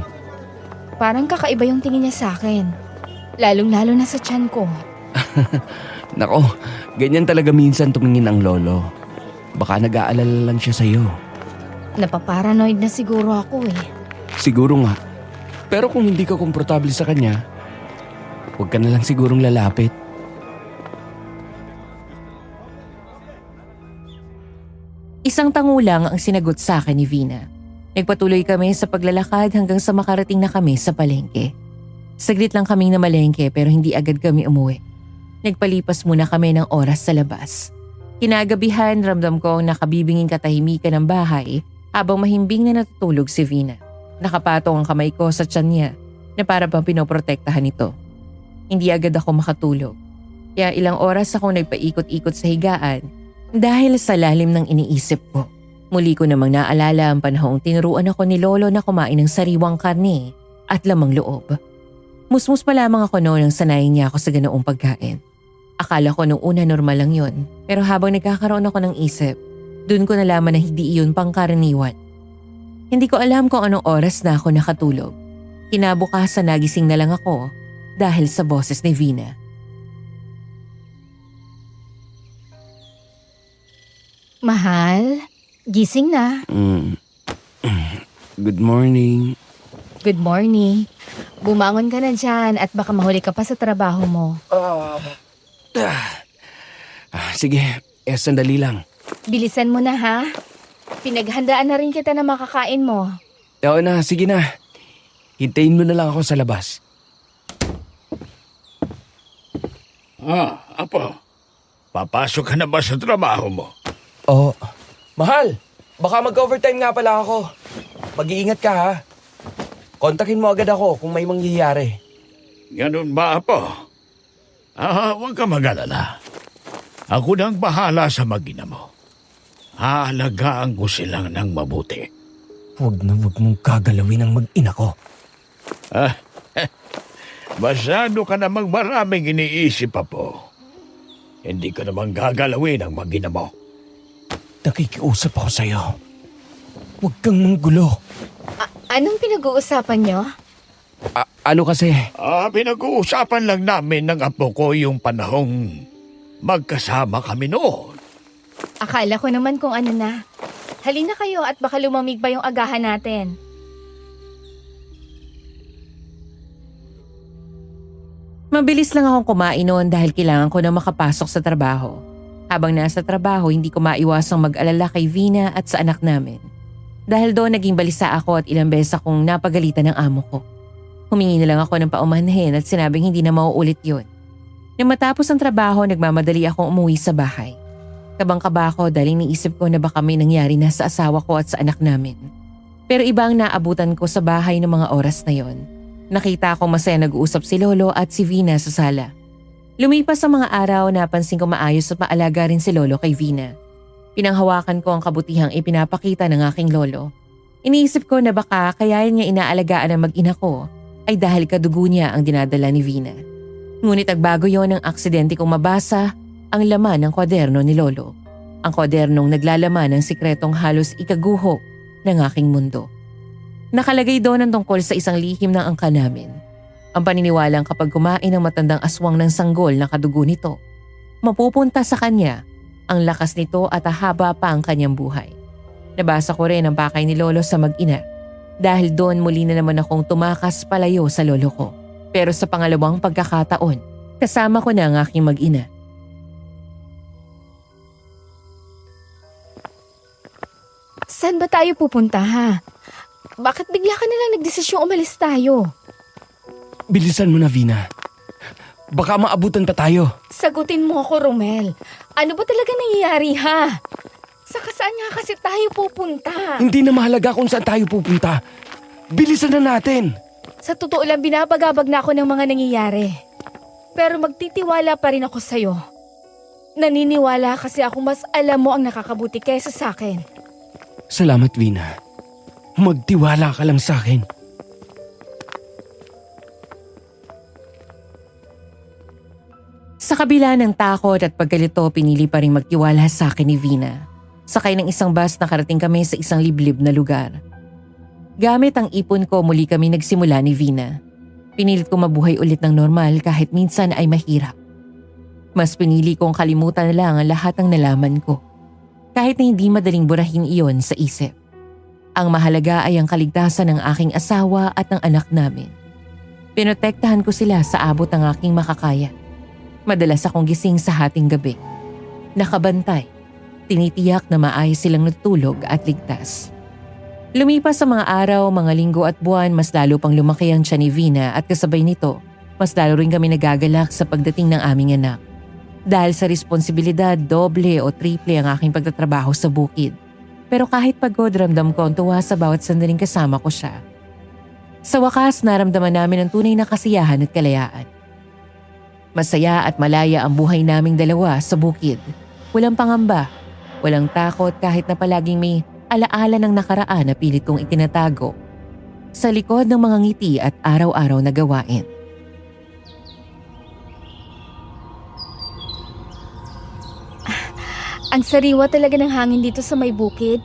[SPEAKER 7] Parang kakaiba yung tingin niya sa akin. Lalong-lalo na sa tiyan ko.
[SPEAKER 5] Nako, ganyan talaga minsan tumingin ang lolo. Baka nag-aalala lang siya sa'yo.
[SPEAKER 7] Napaparanoid na siguro ako eh.
[SPEAKER 5] Siguro nga. Pero kung hindi ka komportable sa kanya, huwag ka na lang sigurong lalapit.
[SPEAKER 3] Isang tango lang ang sinagot sa akin ni Vina. Nagpatuloy kami sa paglalakad hanggang sa makarating na kami sa palengke. Saglit lang kaming namalengke pero hindi agad kami umuwi. Nagpalipas muna kami ng oras sa labas. Kinagabihan, ramdam ko ang nakabibinging katahimikan ng bahay habang mahimbing na natutulog si Vina. Nakapatong ang kamay ko sa tiyan niya na para bang pinoprotektahan ito. Hindi agad ako makatulog. Kaya ilang oras akong nagpaikot-ikot sa higaan dahil sa lalim ng iniisip ko. Muli ko namang naalala ang panahong tinuruan ako ni Lolo na kumain ng sariwang karne at lamang loob. Musmus pa lamang ako noon nang sanayin niya ako sa ganoong pagkain. Akala ko nung una normal lang yun, pero habang nagkakaroon ako ng isip, dun ko nalaman na hindi iyon pangkaraniwan. Hindi ko alam kung anong oras na ako nakatulog. Kinabukasan nagising na lang ako dahil sa boses ni Vina.
[SPEAKER 7] Mahal, gising na.
[SPEAKER 5] Good morning.
[SPEAKER 7] Good morning. Bumangon ka na dyan at baka mahuli ka pa sa trabaho mo.
[SPEAKER 5] Sige, sandali lang.
[SPEAKER 7] Bilisan mo na ha. Pinaghandaan na rin kita na makakain mo.
[SPEAKER 5] Oo na, sige na. Hintayin mo na lang ako sa labas.
[SPEAKER 4] Apo. Papasok ka na ba sa trabaho mo?
[SPEAKER 5] Oo. Mahal, baka mag-overtime nga pala ako. Mag-iingat ka ha. Kontakin mo agad ako kung may mangyayari.
[SPEAKER 4] Ganun ba, Apo? Huwag ka mag-alala. Ako nang bahala sa mag-ina mo. Aalagaan ko silang ng mabuti.
[SPEAKER 5] Huwag mong gagalawin ang mag-ina ko.
[SPEAKER 4] Masyado ka namang maraming iniisip, Apo. Hindi ka namang gagalawin ang mag-ina mo.
[SPEAKER 5] Nakikiusap ako sa'yo. Huwag kang manggulo.
[SPEAKER 7] Anong pinag-uusapan nyo?
[SPEAKER 5] Ano kasi?
[SPEAKER 4] Pinag-uusapan lang namin ng apo ko yung panahong magkasama kami noon.
[SPEAKER 7] Akala ko naman kung ano na. Halina kayo at baka lumamig pa yung agahan natin.
[SPEAKER 3] Mabilis lang akong kumain noon dahil kailangan ko na makapasok sa trabaho. Habang nasa trabaho, hindi ko maiwasang mag-alala kay Vina at sa anak namin. Dahil doon naging balisa ako at ilang beses akong napagalitan ng amo ko. Humingi na lang ako ng paumanhin at sinabing hindi na mauulit yun. Nang matapos ang trabaho, nagmamadali akong umuwi sa bahay. Kabang-kaba ako dahil iniisip ko na baka may nangyari na sa asawa ko at sa anak namin. Pero iba ang naabutan ko sa bahay ng mga oras na yon. Nakita akong masaya nag-uusap si Lolo at si Vina sa sala. Lumipas ang mga araw, napansin ko maayos at maalaga rin si Lolo kay Vina. Pinanghawakan ko ang kabutihang ipinapakita ng aking lolo. Iniisip ko na baka kaya niya inaalagaan ang mag-ina ko ay dahil kadugo niya ang dinadala ni Vina. Ngunit agbago yon ng aksidente kong mabasa ang laman ng kwaderno ni Lolo. Ang kwadernong naglalaman ng sikretong halos ikaguho ng aking mundo. Nakalagay doon ang tungkol sa isang lihim ng angka namin. Ang paniniwalang kapag kumain ng matandang aswang ng sanggol na kadugo nito, mapupunta sa kanya Ang lakas nito at haba pa ang kanyang buhay. Nabasa ko rin ang pakay ni Lolo sa mag-ina. Dahil doon muli na naman akong tumakas palayo sa lolo ko. Pero sa pangalawang pagkakataon, kasama ko na ang aking mag-ina.
[SPEAKER 7] Saan ba tayo pupunta ha? Bakit bigla ka nalang nagdesisyong umalis tayo?
[SPEAKER 5] Bilisan mo na, Vina. Baka maabutan pa tayo.
[SPEAKER 7] Sagutin mo ako, Romel. Ano ba talaga nangyayari ha? Saka saan nga kasi tayo pupunta?
[SPEAKER 5] Hindi na mahalaga kung saan tayo pupunta. Bilisan na natin.
[SPEAKER 7] Sa totoo lang binabagabag na ako ng mga nangyayari. Pero magtitiwala pa rin ako sa'yo. Naniniwala kasi ako mas alam mo ang nakakabuti kaysa sa akin.
[SPEAKER 5] Salamat, Vina. Magtiwala ka lang sa akin.
[SPEAKER 3] Sa kabila ng takot at pagkalito, pinili pa rin magtiwala sa akin ni Vina. Sakay ng isang bus, nakarating kami sa isang liblib na lugar. Gamit ang ipon ko, muli kami nagsimula ni Vina. Pinilit ko mabuhay ulit ng normal kahit minsan ay mahirap. Mas pinili kong kalimutan na lang ang lahat ng nalaman ko. Kahit na hindi madaling burahin iyon sa isip. Ang mahalaga ay ang kaligtasan ng aking asawa at ng anak namin. Pinotektahan ko sila sa abot ng aking makakaya. Madalas akong gising sa hating gabi. Nakabantay. Tinitiyak na maayos silang natulog at ligtas. Lumipas sa mga araw, mga linggo at buwan, mas lalo pang lumaki ang tiyan ni Vina at kasabay nito, mas lalo rin kami nagagalak sa pagdating ng aming anak. Dahil sa responsibilidad, doble o triple ang aking pagtatrabaho sa bukid. Pero kahit pagod, ramdam ko ang tuwa sa bawat sandaling kasama ko siya. Sa wakas, naramdaman namin ang tunay na kasiyahan at kalayaan. Masaya at malaya ang buhay naming dalawa sa bukid. Walang pangamba, walang takot kahit na palaging may alaala ng nakaraan na pilit kong itinatago sa likod ng mga ngiti at araw-araw na gawain.
[SPEAKER 7] Ang sariwa talaga ng hangin dito sa may bukid.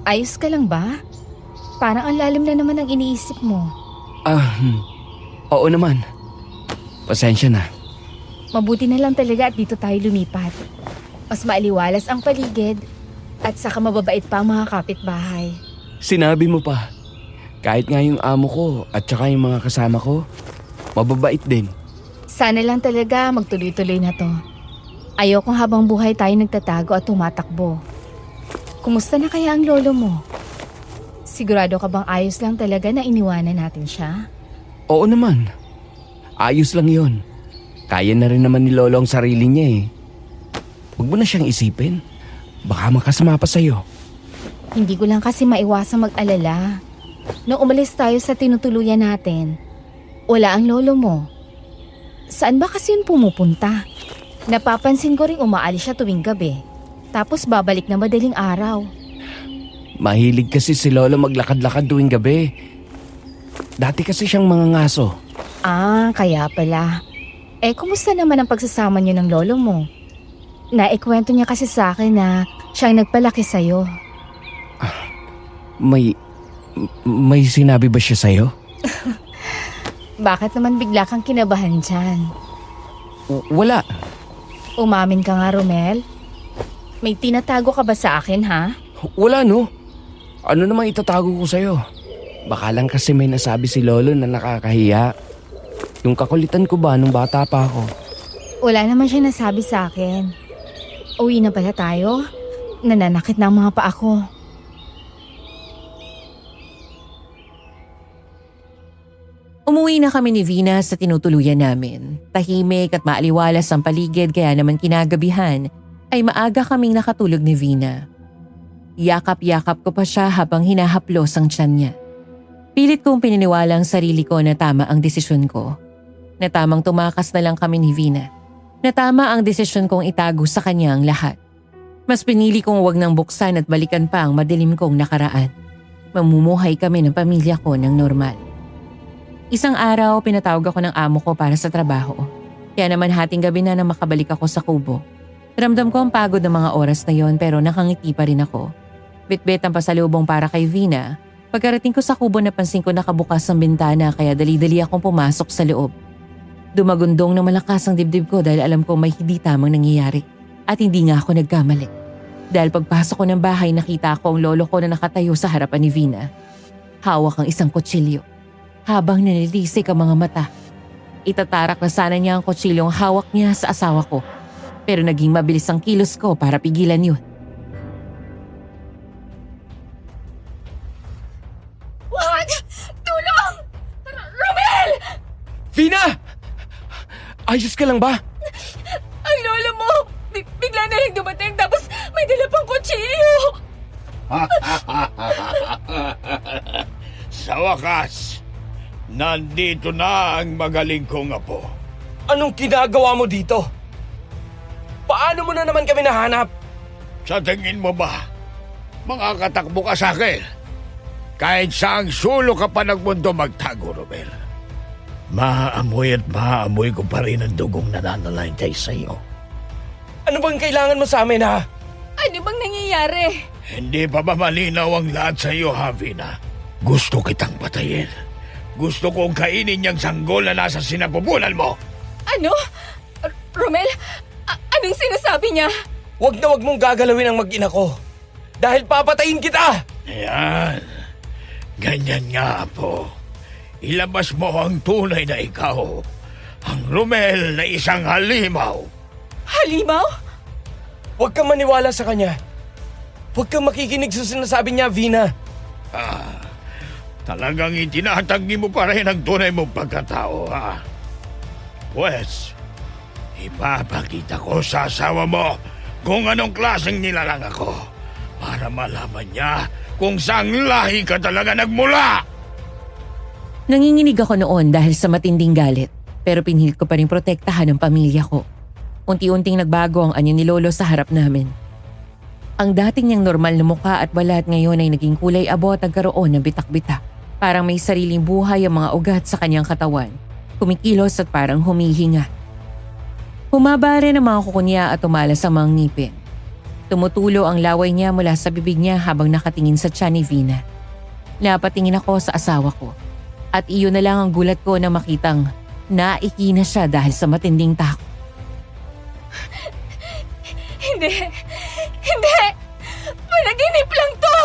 [SPEAKER 7] Ayos ka lang ba? Parang ang lalim na naman ang iniisip mo.
[SPEAKER 5] Oo naman. Pasensya na.
[SPEAKER 7] Mabuti na lang talaga at dito tayo lumipat. Mas maaliwalas ang paligid at saka mababait pa ang mga kapitbahay.
[SPEAKER 5] Sinabi mo pa. Kahit nga yung amo ko at saka yung mga kasama ko, mababait din.
[SPEAKER 7] Sana lang talaga magtuloy-tuloy na to. Ayokong habang buhay tayo nagtatago at tumatakbo. Kumusta na kaya ang lolo mo? Sigurado ka bang ayos lang talaga na iniwanan natin siya?
[SPEAKER 5] Oo naman. Ayos lang yon. Kaya na rin naman ni Lolo ang sarili niya eh. Huwag mo na siyang isipin. Baka makasama pa sa'yo.
[SPEAKER 7] Hindi ko lang kasi maiwasang mag-alala. Nung umalis tayo sa tinutuluyan natin, wala ang lolo mo. Saan ba kasi yun pumupunta? Napapansin ko rin umaalis siya tuwing gabi. Tapos babalik na madaling araw.
[SPEAKER 5] Mahilig kasi si Lolo maglakad-lakad tuwing gabi. Dati kasi siyang mangangaso.
[SPEAKER 7] Ah, kaya pala. Kumusta naman ang pagsasama niyo ng lolo mo? Naikwento niya kasi sa akin na siyang nagpalaki sa'yo.
[SPEAKER 5] May sinabi ba siya sa'yo?
[SPEAKER 7] Bakit naman bigla kang kinabahan dyan?
[SPEAKER 5] Wala.
[SPEAKER 7] Umamin ka nga, Romel. May tinatago ka ba sa akin, ha?
[SPEAKER 5] Wala no. Ano namang itatago ko sa'yo? Baka lang kasi may nasabi si Lolo na nakakahiya. Yung kakulitan ko ba nung bata pa ako?
[SPEAKER 7] Wala naman siya nasabi sa akin. Uwi na pala tayo? Nananakit na ang mga paa ko.
[SPEAKER 3] Umuwi na kami ni Vina sa tinutuluyan namin. Tahimik at maaliwalas ang paligid kaya naman kinagabihan ay maaga kaming nakatulog ni Vina. Yakap-yakap ko pa siya habang hinahaplos ang tiyan niya. Pilit kong pininiwala ang sarili ko na tama ang desisyon ko. Na tamang tumakas na lang kami ni Vina. Na tama ang desisyon kong itago sa kanya ang lahat. Mas pinili kong wag nang buksan at balikan pa ang madilim kong nakaraan. Mamumuhay kami ng pamilya ko ng normal. Isang araw, pinatawag ako ng amo ko para sa trabaho. Kaya naman hating gabi na nang makabalik ako sa kubo. Ramdam ko ang pagod ng mga oras na yon pero nakangiti pa rin ako. Bitbit ang pasalubong para kay Vina. Pagkarating ko sa kubo, napansin ko nakabukas ang bintana kaya dali-dali akong pumasok sa loob. Dumagundong na malakas ang dibdib ko dahil alam ko may hindi tamang nangyayari. At hindi nga ako nagkamali. Dahil pagpasok ko ng bahay nakita ko ang lolo ko na nakatayo sa harapan ni Vina. Hawak ang isang kutsilyo. Habang nanilisik ang mga mata. Itatarak na sana niya ang kutsilyong hawak niya sa asawa ko. Pero naging mabilis ang kilos ko para pigilan yun.
[SPEAKER 7] Wag! Tulong! Romel!
[SPEAKER 5] Vina! Ayos ka lang ba?
[SPEAKER 7] Ang lolo mo! Bigla na lang dumating tapos may dala pang kutsilyo!
[SPEAKER 4] Sa wakas, nandito na ang magaling kong apo.
[SPEAKER 5] Anong ginagawa mo dito? Paano mo na naman kami nahanap?
[SPEAKER 4] Sa tingin mo ba, makakatakbo ka sa akin? Kahit saang sulo ka pa nagmundo magtago, Romel. Maaamoy at maaamoy ko pa rin ang dugong nananalaytay sa iyo.
[SPEAKER 5] Ano bang kailangan mo sa amin, ha?
[SPEAKER 7] Ano bang nangyayari?
[SPEAKER 4] Hindi pa ba malinaw ang lahat sa iyo, Havina? Gusto kitang patayin. Gusto kong kainin niyang sanggol na nasa sinapupunan mo.
[SPEAKER 7] Ano? Romel, anong sinasabi niya?
[SPEAKER 5] Huwag na huwag mong gagalawin ang mag-ina ko. Dahil papatayin kita!
[SPEAKER 4] Ayan. Ganyan nga, Apo. Ilabas mo ang tunay na ikaw. Ang Romel na isang halimaw.
[SPEAKER 7] Halimaw?
[SPEAKER 5] Huwag kang maniwala sa kanya. Huwag kang makikinig sa sinasabi niya, Vina.
[SPEAKER 4] Talagang itinatanggi mo pa rin ang tunay mong pagkatao, ha? Pues, ipapakita ko sa asawa mo kung anong klaseng nilalang ako para malaman niya kung saang lahi ka talaga nagmula.
[SPEAKER 3] Nanginginig ako noon dahil sa matinding galit. Pero pinilit ko pa rin protektahan ang pamilya ko. Unti-unting nagbago ang anyo ni Lolo sa harap namin. Ang dating niyang normal na mukha at balat ngayon ay naging kulay abo at nagkaroon ng bitak-bitak. Parang may sariling buhay ang mga ugat sa kanyang katawan. Kumikilos at parang humihinga. Humaba rin ang mga kuko niya at tumalas ang mga ngipin. Tumutulo ang laway niya mula sa bibig niya habang nakatingin sa tiyan ni Vina. Napatingin ako sa asawa ko. At iyon na lang ang gulat ko na makitang naikina siya dahil sa matinding takot.
[SPEAKER 7] Hindi! Hindi! Panaginip lang to!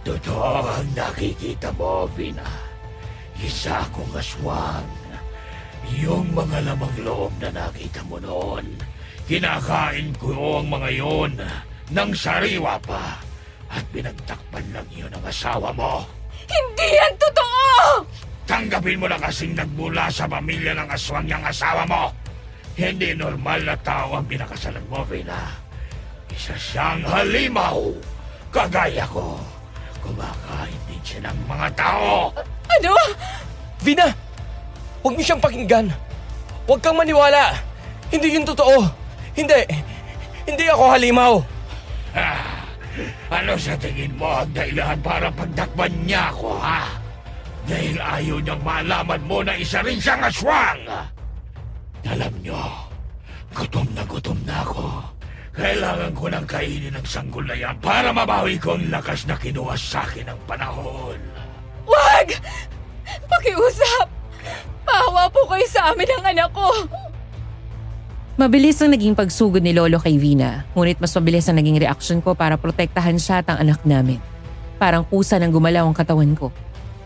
[SPEAKER 4] Totoo ang nakikita mo, Vina. Isa akong aswang. Yung mga lamang loob na nakita mo noon, kinakain ko ang mga yon ng sariwa pa. At pinagtakpan lang yun ang asawa mo.
[SPEAKER 7] Hindi yan totoo!
[SPEAKER 4] Tanggapin mo na kasing nagmula sa pamilya ng aswang niyang asawa mo. Hindi normal na tao ang pinakasalan mo, Vina. Isa siyang halimaw. Kagaya ko. Kumakain din siya ng mga tao.
[SPEAKER 7] Ano?
[SPEAKER 5] Vina! Huwag niyo siyang pakinggan. Huwag kang maniwala. Hindi yun totoo. Hindi. Hindi ako halimaw.
[SPEAKER 4] Ano sa tingin mo ang dahilan para pagtakpan niya ako, ha? Dahil ayaw niyang malaman mo na isa rin siyang aswang. Alam niyo, gutom na ako. Kailangan ko nang kainin ang sanggol na yan para mabawi ko ang lakas na kinuha sa akin ng panahon.
[SPEAKER 7] Wag! Pakiusap! Pahawa po kayo sa amin ng anak ko!
[SPEAKER 3] Mabilis ang naging pagsugod ni Lolo kay Vina, ngunit mas mabilis ang naging reaksyon ko para protektahan siya at ang anak namin. Parang kusa nang gumalaw ang katawan ko.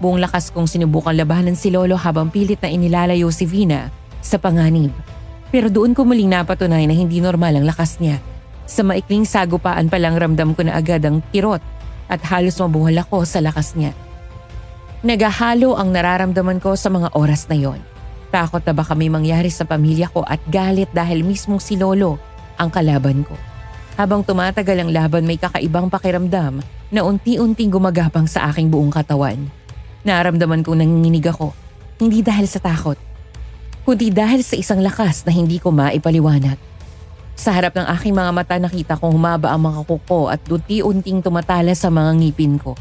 [SPEAKER 3] Buong lakas kong sinubukang labanan si Lolo habang pilit na inilalayo si Vina sa panganib. Pero doon ko muling napatunay na hindi normal ang lakas niya. Sa maikling sagupaan pa lang ramdam ko na agad ang kirot at halos mabuhal ako sa lakas niya. Nagahalo ang nararamdaman ko sa mga oras na yon. Takot na baka may mangyari sa pamilya ko at galit dahil mismong si Lolo ang kalaban ko. Habang tumatagal ang laban may kakaibang pakiramdam na unti-unting gumagapang sa aking buong katawan. Naramdaman kong nanginginig ako, hindi dahil sa takot, kundi dahil sa isang lakas na hindi ko maipaliwanag. Sa harap ng aking mga mata nakita kong humaba ang mga kuko at unti-unting tumatala sa mga ngipin ko.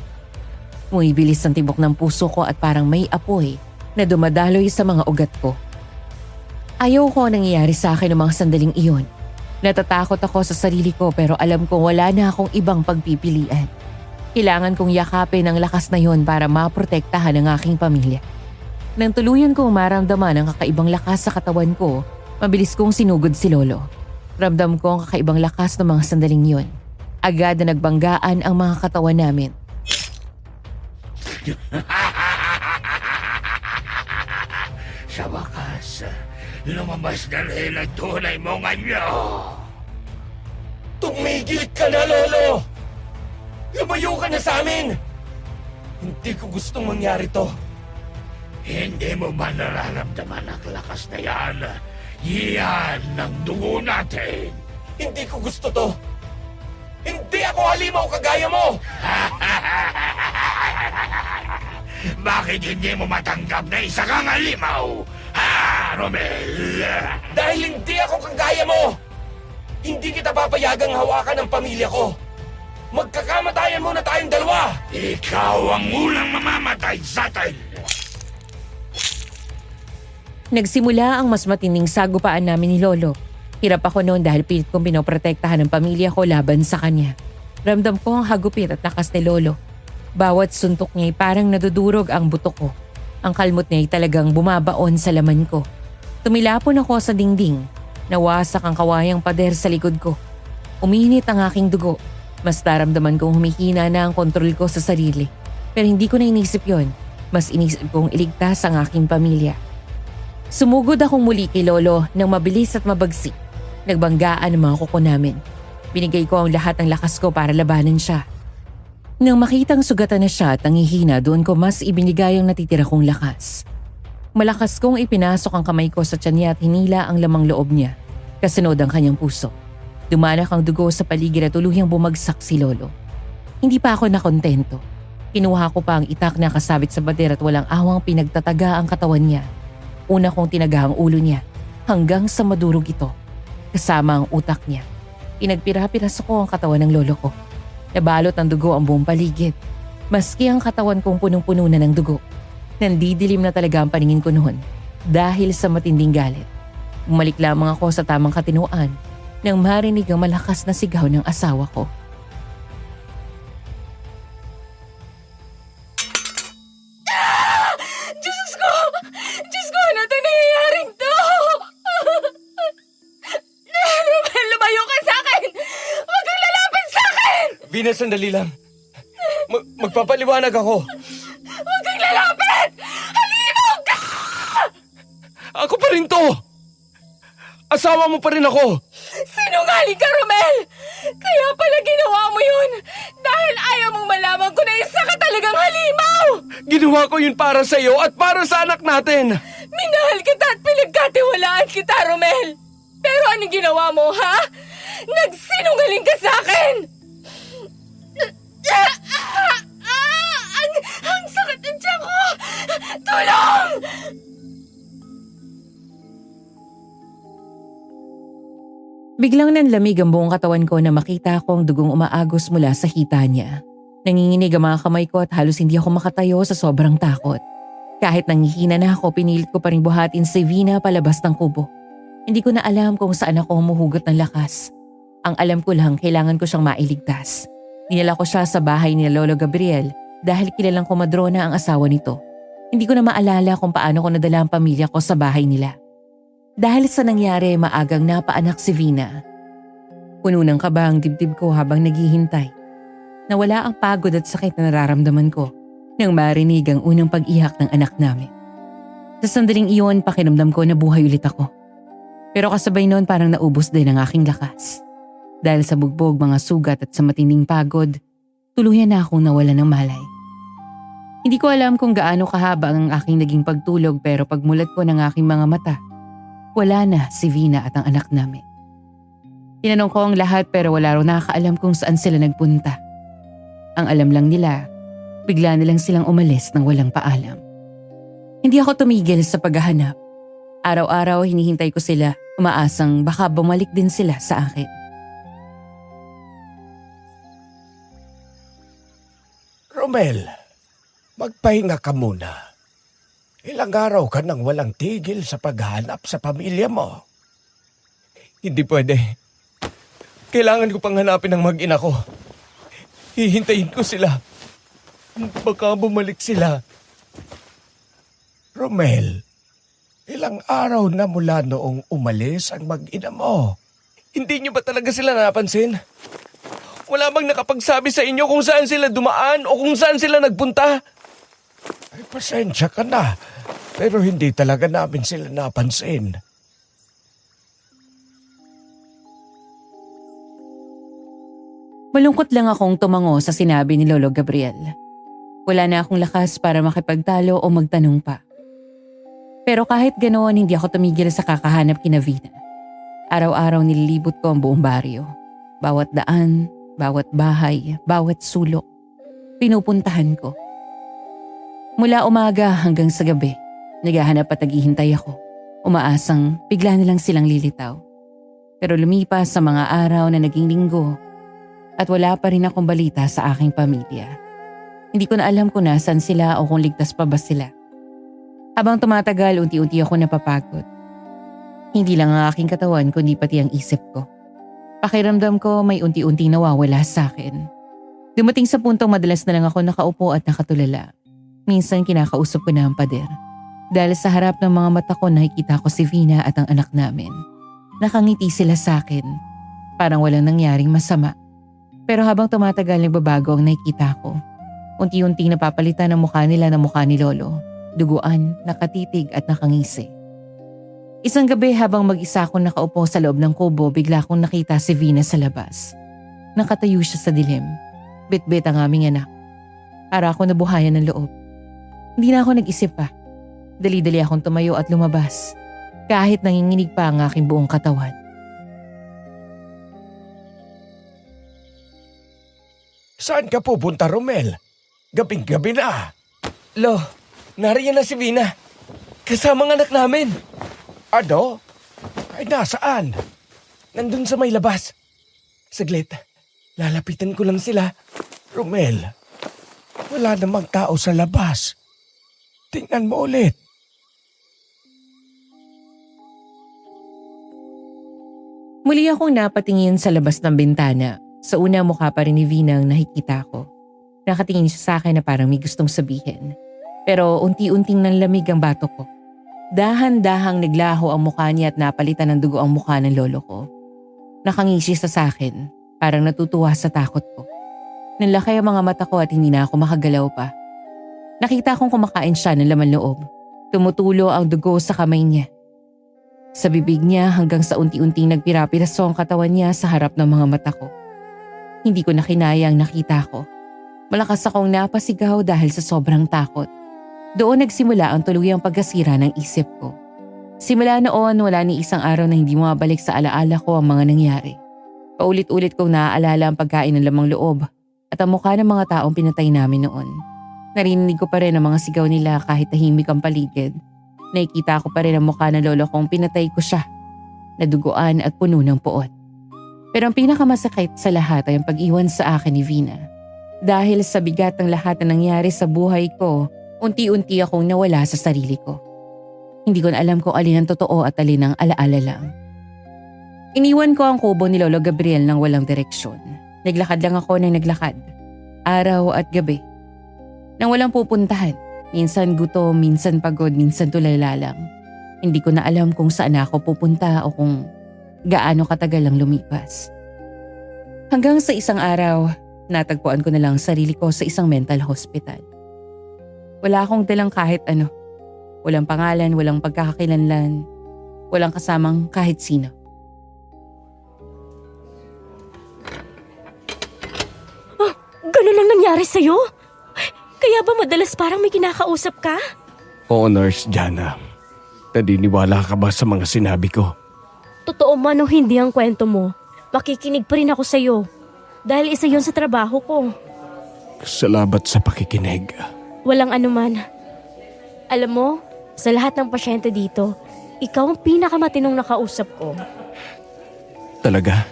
[SPEAKER 3] Bumibilis ang tibok ng puso ko at parang may apoy na dumadaloy sa mga ugat ko. Ayaw ko nangyayari sa akin ng mga sandaling iyon. Natatakot ako sa sarili ko pero alam kong wala na akong ibang pagpipilian. Kailangan kong yakapin ang lakas na yon para maprotektahan ang aking pamilya. Nang tuluyan kong maramdaman ang kakaibang lakas sa katawan ko, Mabilis kong sinugod si Lolo. Ramdam ko ang kakaibang lakas ng mga sandaling yun. Agad na nagbanggaan ang mga katawan namin.
[SPEAKER 4] Sa wakas, lumabas na rin ang tunay mong anyo.
[SPEAKER 5] Tumigil ka na, Lolo! Lumayo ka na sa amin! Hindi ko gustong mangyari to.
[SPEAKER 4] Hindi mo ba nararamdaman ang lakas na yan? Yan ang dugo natin.
[SPEAKER 5] Hindi ko gusto to. Hindi ako halimaw kagaya mo!
[SPEAKER 4] Bakit hindi mo matanggap na isa kang halimaw? Ha, Romel?
[SPEAKER 5] Dahil hindi ako kagaya mo! Hindi kita papayagang hawakan ng pamilya ko. Magkakamatayan muna tayong dalawa!
[SPEAKER 4] Ikaw ang unang mamamatay sa atin.
[SPEAKER 3] Nagsimula ang mas matinding sagupaan namin ni Lolo. Hirap ako noon dahil pilit kong pinoprotektahan ng pamilya ko laban sa kanya. Ramdam ko ang hagupit at lakas ni Lolo. Bawat suntok niya ay parang nadudurog ang buto ko. Ang kalmot niya ay talagang bumabaon sa laman ko. Tumilapon ako sa dingding. Nawasak ang kawayang pader sa likod ko. Uminit ang aking dugo. Mas naramdaman kong humihina na ang kontrol ko sa sarili. Pero hindi ko na inisip yon. Mas inisip kong iligtas ang aking pamilya. Sumugod akong muli kay Lolo nang mabilis at mabagsik. Nagbanggaan ang mga kuko namin. Binigay ko ang lahat ng lakas ko para labanan siya. Nang makitang sugatan na siya at nangihina, doon ko mas ibinigay ang natitira kong lakas. Malakas kong ipinasok ang kamay ko sa tiyan niya at hinila ang lamang loob niya. Kasunod ang kanyang puso. Dumanak ang dugo sa paligid at tuluyang bumagsak si Lolo. Hindi pa ako nakontento. Kinuha ko pa ang itak na kasabit sa bader at walang awang pinagtataga ang katawan niya. Una kong tinaga ang ulo niya hanggang sa madurog ito. Kasama ang utak niya. Pinagpira-piraso ko ang katawan ng lolo ko. Nabalot ng dugo ang buong paligid. Maski ang katawan kong punong-puno na ng dugo. Nandidilim na talaga ang paningin ko noon dahil sa matinding galit. Bumalik lamang ako sa tamang katinuan nang marinig ang malakas na sigaw ng asawa ko.
[SPEAKER 7] Diyos ko! Diyos ko, ano ito nangyayaring to? Romel, lumayo ka sa akin! Huwag kang lalapit sa akin!
[SPEAKER 5] Venus, sandali lang. Magpapaliwanag ako.
[SPEAKER 7] Huwag kang lalapit! Halimaw ka!
[SPEAKER 5] Ako pa rin to! Asawa mo pa rin ako!
[SPEAKER 7] Sinungaling ka, Romel! Kaya pala ginawa mo yun dahil ayaw mong malaman kung na isa ka talagang halimaw!
[SPEAKER 5] Ginawa ko yun para sa iyo at para sa anak natin!
[SPEAKER 7] Minahal kita at pinagkatiwalaan kita, Romel! Pero anong ginawa mo, ha? Nagsinungaling ka sa akin! Ang sakit ng tiyan ko! Tulong!
[SPEAKER 3] Biglang nanlamig ang buong katawan ko na makita ko ang dugong umaagos mula sa hita niya. Nanginginig ang mga kamay ko at halos hindi ako makatayo sa sobrang takot. Kahit nangihina na ako, pinilit ko pa rin buhatin si Vina palabas ng kubo. Hindi ko na alam kung saan ako humuhugot ng lakas. Ang alam ko lang, kailangan ko siyang mailigtas. Dinala ko siya sa bahay ni Lolo Gabriel dahil kilalang komadrona ang asawa nito. Hindi ko na maalala kung paano ko nadala ang pamilya ko sa bahay nila. Dahil sa nangyari, maagang napaanak si Vina. Puno ng kaba ang dibdib ko habang naghihintay. Nawala ang pagod at sakit na nararamdaman ko nang marinig ang unang pag-iyak ng anak namin. Sa sandaling iyon, pakiramdam ko na buhay ulit ako. Pero kasabay noon parang naubos din ang aking lakas. Dahil sa bugbog, mga sugat at sa matinding pagod, tuluyan na akong nawala ng malay. Hindi ko alam kung gaano kahaba ang aking naging pagtulog pero pagmulat ko ng aking mga mata, wala na si Vina at ang anak namin. Tinanong ko ang lahat pero wala raw nakakaalam kung saan sila nagpunta. Ang alam lang nila, bigla nilang silang umalis nang walang paalam. Hindi ako tumigil sa paghahanap. Araw-araw hinihintay ko sila, umaasang baka bumalik din sila sa akin.
[SPEAKER 4] Romel, magpahinga ka muna. Ilang araw ka nang walang tigil sa paghanap sa pamilya mo.
[SPEAKER 5] Hindi pwede. Kailangan ko pang hanapin ang mag-ina ko. Hihintayin ko sila. Baka bumalik sila.
[SPEAKER 4] Romel, Ilang araw na mula noong umalis ang mag-ina mo.
[SPEAKER 5] Hindi niyo ba talaga sila napansin? Wala bang nakapagsabi sa inyo kung saan sila dumaan o kung saan sila nagpunta?
[SPEAKER 4] Ay, pasensya ka na. Pero hindi talaga namin sila napansin.
[SPEAKER 3] Malungkot lang akong tumango sa sinabi ni Lolo Gabriel. Wala na akong lakas para makipagtalo o magtanong pa. Pero kahit ganoon, hindi ako tumigil sa kakahanap kina Vina. Araw-araw nililibot ko ang buong baryo. Bawat daan, bawat bahay, bawat sulok. Pinupuntahan ko. Mula umaga hanggang sa gabi, naghahanap at naghihintay ako. Umaasang bigla nilang silang lilitaw. Pero lumipas sa mga araw na naging linggo at wala pa rin akong balita sa aking pamilya. Hindi ko na alam kung nasan sila o kung ligtas pa ba sila. Habang tumatagal, unti-unti ako napapagod. Hindi lang ang aking katawan kundi pati ang isip ko. Pakiramdam ko may unti-unti nawawala sa akin. Dumating sa puntong madalas na lang ako nakaupo at nakatulala. Minsan kinakausap ko na ang pader. Dahil sa harap ng mga mata ko nakikita ko si Vina at ang anak namin. Nakangiti sila sa akin. Parang walang nangyaring masama. Pero habang tumatagal nagbabago ang nakikita ko. Unti-unting napapalitan ang mukha nila ng mukha ni Lolo. Duguan, nakatitig at nakangisi. Isang gabi habang mag-isa akong nakaupo sa loob ng kubo, bigla akong nakita si Vina sa labas. Nakatayo siya sa dilim. Bit-bit ang aming anak. Para ako nabuhayan ng loob. Hindi na ako nag-isip pa. Dali-dali akong tumayo at lumabas. Kahit nanginginig pa ang aking buong katawan.
[SPEAKER 4] Saan ka pupunta, Romel? Gabing-gabi na.
[SPEAKER 5] Lo, nariyan na si Vina. Kasama ang anak namin.
[SPEAKER 4] Ano? Ay, nasaan?
[SPEAKER 5] Nandun sa may labas. Saglit, lalapitan ko lang sila.
[SPEAKER 4] Romel, wala namang tao sa labas. Tingnan mo ulit.
[SPEAKER 3] Muli akong napatingin sa labas ng bintana. Sa una mukha pa rin ni Vina ang nakikita ko. Nakatingin siya sa akin na parang may gustong sabihin. Pero unti-unting nanlamig ang batok ko. Dahan-dahang naglaho ang mukha niya at napalitan ng dugo ang mukha ng lolo ko. Nakangisi sa akin, parang natutuwa sa takot ko. Nanlaki ang mga mata ko at hindi na ako makagalaw pa. Nakita kong kumakain siya ng laman loob. Tumutulo ang dugo sa kamay niya. Sa bibig niya hanggang sa unti-unting nagpira-piraso ang katawan niya sa harap ng mga mata ko. Hindi ko na kinaya ang nakita ko. Malakas akong napasigaw dahil sa sobrang takot. Doon nagsimula ang tuluyang pagkasira ng isip ko. Simula noon, wala ni isang araw na hindi mabalik sa alaala ko ang mga nangyari. Paulit-ulit kong naaalala ang pagkain ng lamang loob at ang mukha ng mga taong pinatay namin noon. Narinig ko pa rin ang mga sigaw nila kahit tahimik ang paligid. Nakikita ko pa rin ang mukha ng lolo kong pinatay ko siya. Naduguan at puno ng puot. Pero ang pinakamasakit sa lahat ay ang pag-iwan sa akin ni Vina. Dahil sa bigat ng lahat na nangyari sa buhay ko, unti-unti akong nawala sa sarili ko. Hindi ko na alam kung alin ang totoo at alin ang alaala lang. Iniwan ko ang kubo ni Lolo Gabriel ng walang direksyon. Naglakad lang ako ng naglakad. Araw at gabi. Nang walang pupuntahan. Minsan gutom, minsan pagod, minsan tulala lang. Hindi ko na alam kung saan ako pupunta o kung gaano katagal ang lumipas. Hanggang sa isang araw, natagpuan ko na lang sarili ko sa isang mental hospital. Wala akong dalang kahit ano. Walang pangalan, walang pagkakakilanlan, walang kasamang kahit sino.
[SPEAKER 1] Ganun lang nangyari sa'yo? Kaya ba madalas parang may kinakausap ka?
[SPEAKER 2] Oo, Nurse Jana. Naniniwala ka ba sa mga sinabi ko?
[SPEAKER 1] Totoo man o hindi ang kwento mo, makikinig pa rin ako sa'yo. Dahil isa yun sa trabaho ko.
[SPEAKER 2] Salamat sa pakikinig.
[SPEAKER 1] Walang anuman. Alam mo, sa lahat ng pasyente dito, ikaw ang pinakamatinong nakausap ko.
[SPEAKER 2] Talaga?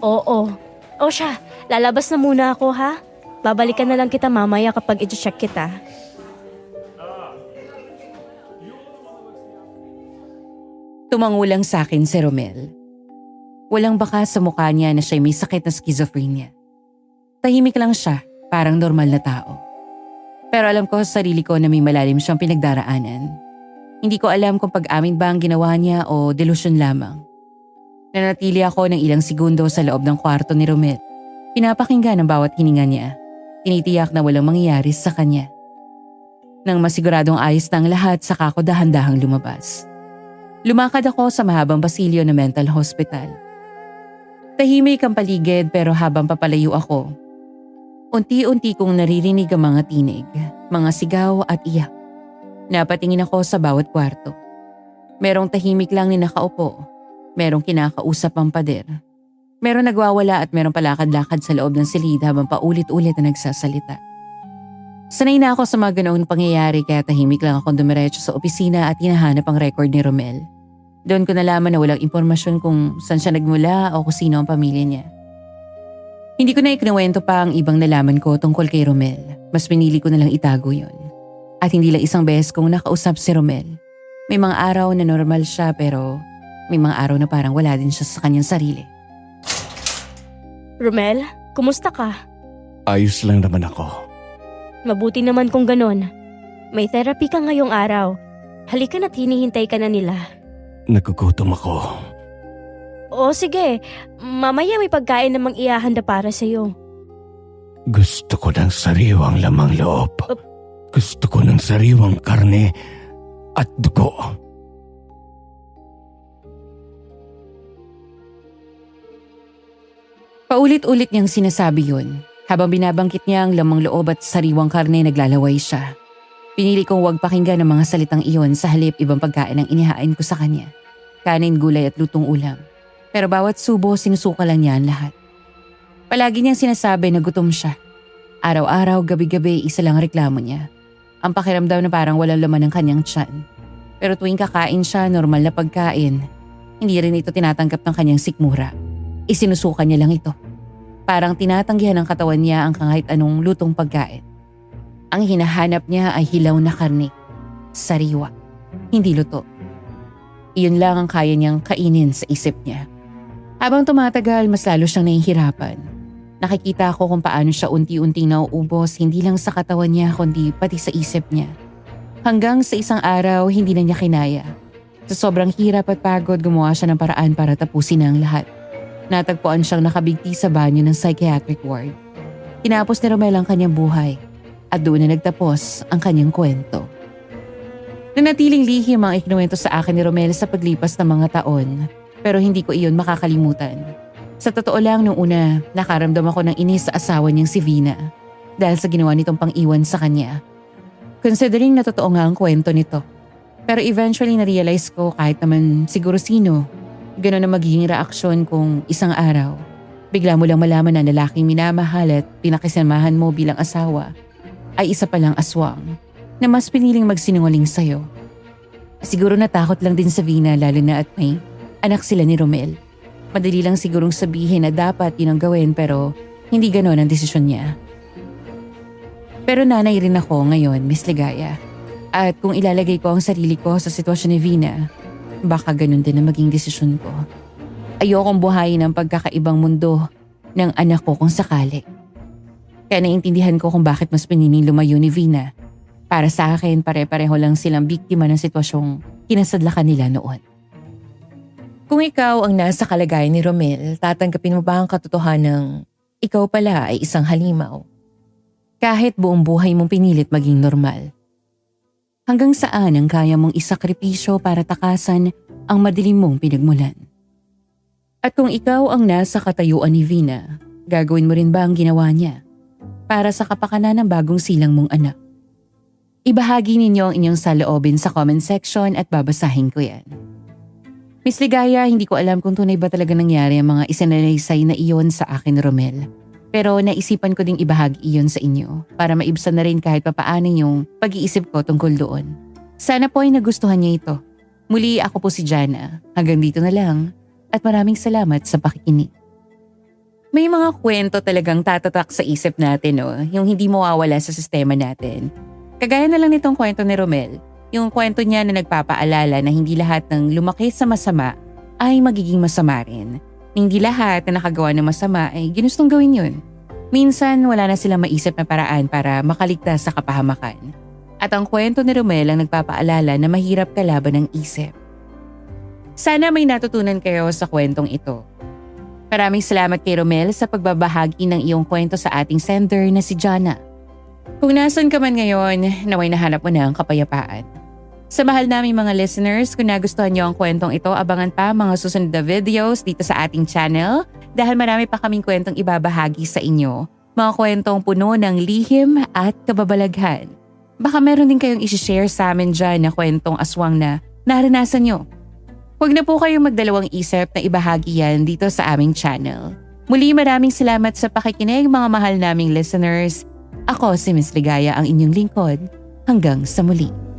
[SPEAKER 1] Oo. O siya, lalabas na muna ako ha. Babalikan na lang kita mamaya kapag i-check kita.
[SPEAKER 3] Tumangulang sa akin si Romel. Walang baka sa mukha niya na siya may sakit na schizophrenia. Tahimik lang siya, parang normal na tao. Pero alam ko sa sarili ko na may malalim siyang pinagdaraanan. Hindi ko alam kung pag-amin ba ang ginawa niya o delusyon lamang. Nanatili ako ng ilang segundo sa loob ng kwarto ni Romel. Pinapakinggan ang bawat hininga niya. Tinitiyak na walang mangyayari sa kanya. Nang masiguradong ayos na ang lahat, saka ako dahan-dahang lumabas. Lumakad ako sa mahabang pasilyo ng mental hospital. Tahimik ang paligid pero habang papalayo ako, unti-unti kong naririnig ang mga tinig, mga sigaw at iyak. Napatingin ako sa bawat kwarto. Merong tahimik lang ni nakaupo. Merong kinakausap ang pader. Merong nagwawala at merong palakad-lakad sa loob ng silid habang paulit-ulit na nagsasalita. Sanay na ako sa mga ganoong pangyayari kaya tahimik lang akong dumiretso sa opisina at hinahanap ang record ni Romel. Doon ko nalaman na walang impormasyon kung saan siya nagmula o kung sino ang pamilya niya. Hindi ko na ikinuwento pa ang ibang nalaman ko tungkol kay Romel. Mas pinili ko na lang itago yun. At hindi lang isang beses kong nakausap si Romel. May mga araw na normal siya pero may mga araw na parang wala din siya sa kanyang sarili.
[SPEAKER 1] Romel, kumusta ka?
[SPEAKER 2] Ayos lang naman ako.
[SPEAKER 1] Mabuti naman kung ganon. May therapy ka ngayong araw. Halika na't hinihintay ka na nila.
[SPEAKER 2] Nagugutom ako.
[SPEAKER 1] O sige, mamaya may pagkain namang ihahanda para sa'yo.
[SPEAKER 2] Gusto ko ng sariwang lamang loob. Gusto ko ng sariwang karne at dugo.
[SPEAKER 3] Paulit-ulit niyang sinasabi yun. Habang binabangkit niya ang lamang loob at sariwang karne, naglalaway siya. Pinili kong huwag pakinggan ang mga salitang iyon sa halip ibang pagkain ang inihain ko sa kanya. Kanin, gulay at lutong ulam. Pero bawat subo, sinusuka lang niya ang lahat. Palagi niyang sinasabi na gutom siya. Araw-araw, gabi-gabi, isa lang ang reklamo niya. Ang pakiramdam na parang walang laman ng kanyang tiyan. Pero tuwing kakain siya, normal na pagkain, hindi rin ito tinatanggap ng kanyang sikmura. Isinusuka niya lang ito. Parang tinatanggihan ng katawan niya ang kahit anong lutong pagkain. Ang hinahanap niya ay hilaw na karne. Sariwa. Hindi luto. Iyon lang ang kaya niyang kainin sa isip niya. Habang tumatagal, mas lalo siyang nahihirapan. Nakikita ko kung paano siya unti-unting nauubos hindi lang sa katawan niya kundi pati sa isip niya. Hanggang sa isang araw, hindi na niya kinaya. Sa sobrang hirap at pagod, gumawa siya ng paraan para tapusin na ang lahat. Natagpuan siyang nakabigti sa banyo ng psychiatric ward. Tinapos ni Romel ang kanyang buhay at doon na nagtapos ang kanyang kwento. Nanatiling lihim ang ikinuwento sa akin ni Romel sa paglipas ng mga taon, pero hindi ko iyon makakalimutan. Sa totoo lang, noong una, nakaramdam ako ng inis sa asawa niyang si Vina dahil sa ginawa nitong pang-iwan sa kanya. Considering na totoo nga ang kwento nito. Pero eventually na-realize ko kahit naman siguro sino, gano'n na magiging reaksyon kung isang araw, bigla mo lang malaman na lalaking minamahal at pinakisamahan mo bilang asawa ay isa palang aswang na mas piniling magsinungaling sa'yo. Siguro natakot lang din sa Vina lalo na at may anak sila ni Romel. Madali lang sigurong sabihin na dapat yun ang gawin pero hindi gano'n ang desisyon niya. Pero nanay rin ako ngayon, Miss Ligaya. At kung ilalagay ko ang sarili ko sa sitwasyon ni Vina, baka gano'n din ang maging desisyon ko. Ayokong buhayin ang pagkakaibang mundo ng anak ko kung sakali. Kaya naiintindihan ko kung bakit mas piniling lumayo ni Vina. Para sa akin, pare-pareho lang silang biktima ng sitwasyong kinasadlakan nila noon. Kung ikaw ang nasa kalagayan ni Romel, tatanggapin mo ba ang katotohanang ikaw pala ay isang halimaw? Kahit buong buhay mong pinilit maging normal. Hanggang saan ang kaya mong isakripisyo para takasan ang madilim mong pinagmulan? At kung ikaw ang nasa katayuan ni Vina, gagawin mo rin ba ang ginawa niya para sa kapakanan ng bagong silang mong anak? Ibahagi ninyo ang inyong saloobin sa comment section at babasahin ko yan. Miss Ligaya, hindi ko alam kung tunay ba talaga nangyari ang mga isinalaysay na iyon sa akin, Romel. Pero naisipan ko ding ibahagi iyon sa inyo para maibsan na rin kahit papaano yung pag-iisip ko tungkol doon. Sana po ay nagustuhan niyo ito. Muli ako po si Jana. Hanggang dito na lang at maraming salamat sa pakikinig. May mga kwento talagang tatatak sa isip natin, no? Yung hindi mawawala sa sistema natin. Kagaya na lang nitong kwento ni Romel. Yung kwento niya na nagpapaalala na hindi lahat ng lumaki sa masama ay magiging masama rin. Hindi lahat na nakagawa ng masama ay ginustong gawin yun. Minsan wala na silang maisip na paraan para makaligtas sa kapahamakan. At ang kwento ni Romel ang nagpapaalala na mahirap kalaban ng isip. Sana may natutunan kayo sa kwentong ito. Maraming salamat kay Romel sa pagbabahagi ng iyong kwento sa ating sender na si Jana. Kung nasan ka man ngayon, naway nahanap mo na ang kapayapaan. Sa mahal naming mga listeners, kung nagustuhan niyo ang kwentong ito, abangan pa mga susunod na videos dito sa ating channel dahil marami pa kaming kwentong ibabahagi sa inyo. Mga kwentong puno ng lihim at kababalaghan. Baka meron din kayong isi-share sa amin dyan na kwentong aswang na naranasan nyo. Huwag na po kayong magdalawang isip na ibahagi yan dito sa aming channel. Muli maraming salamat sa pakikinig mga mahal naming listeners. Ako si Miss Ligaya ang inyong lingkod. Hanggang sa muli.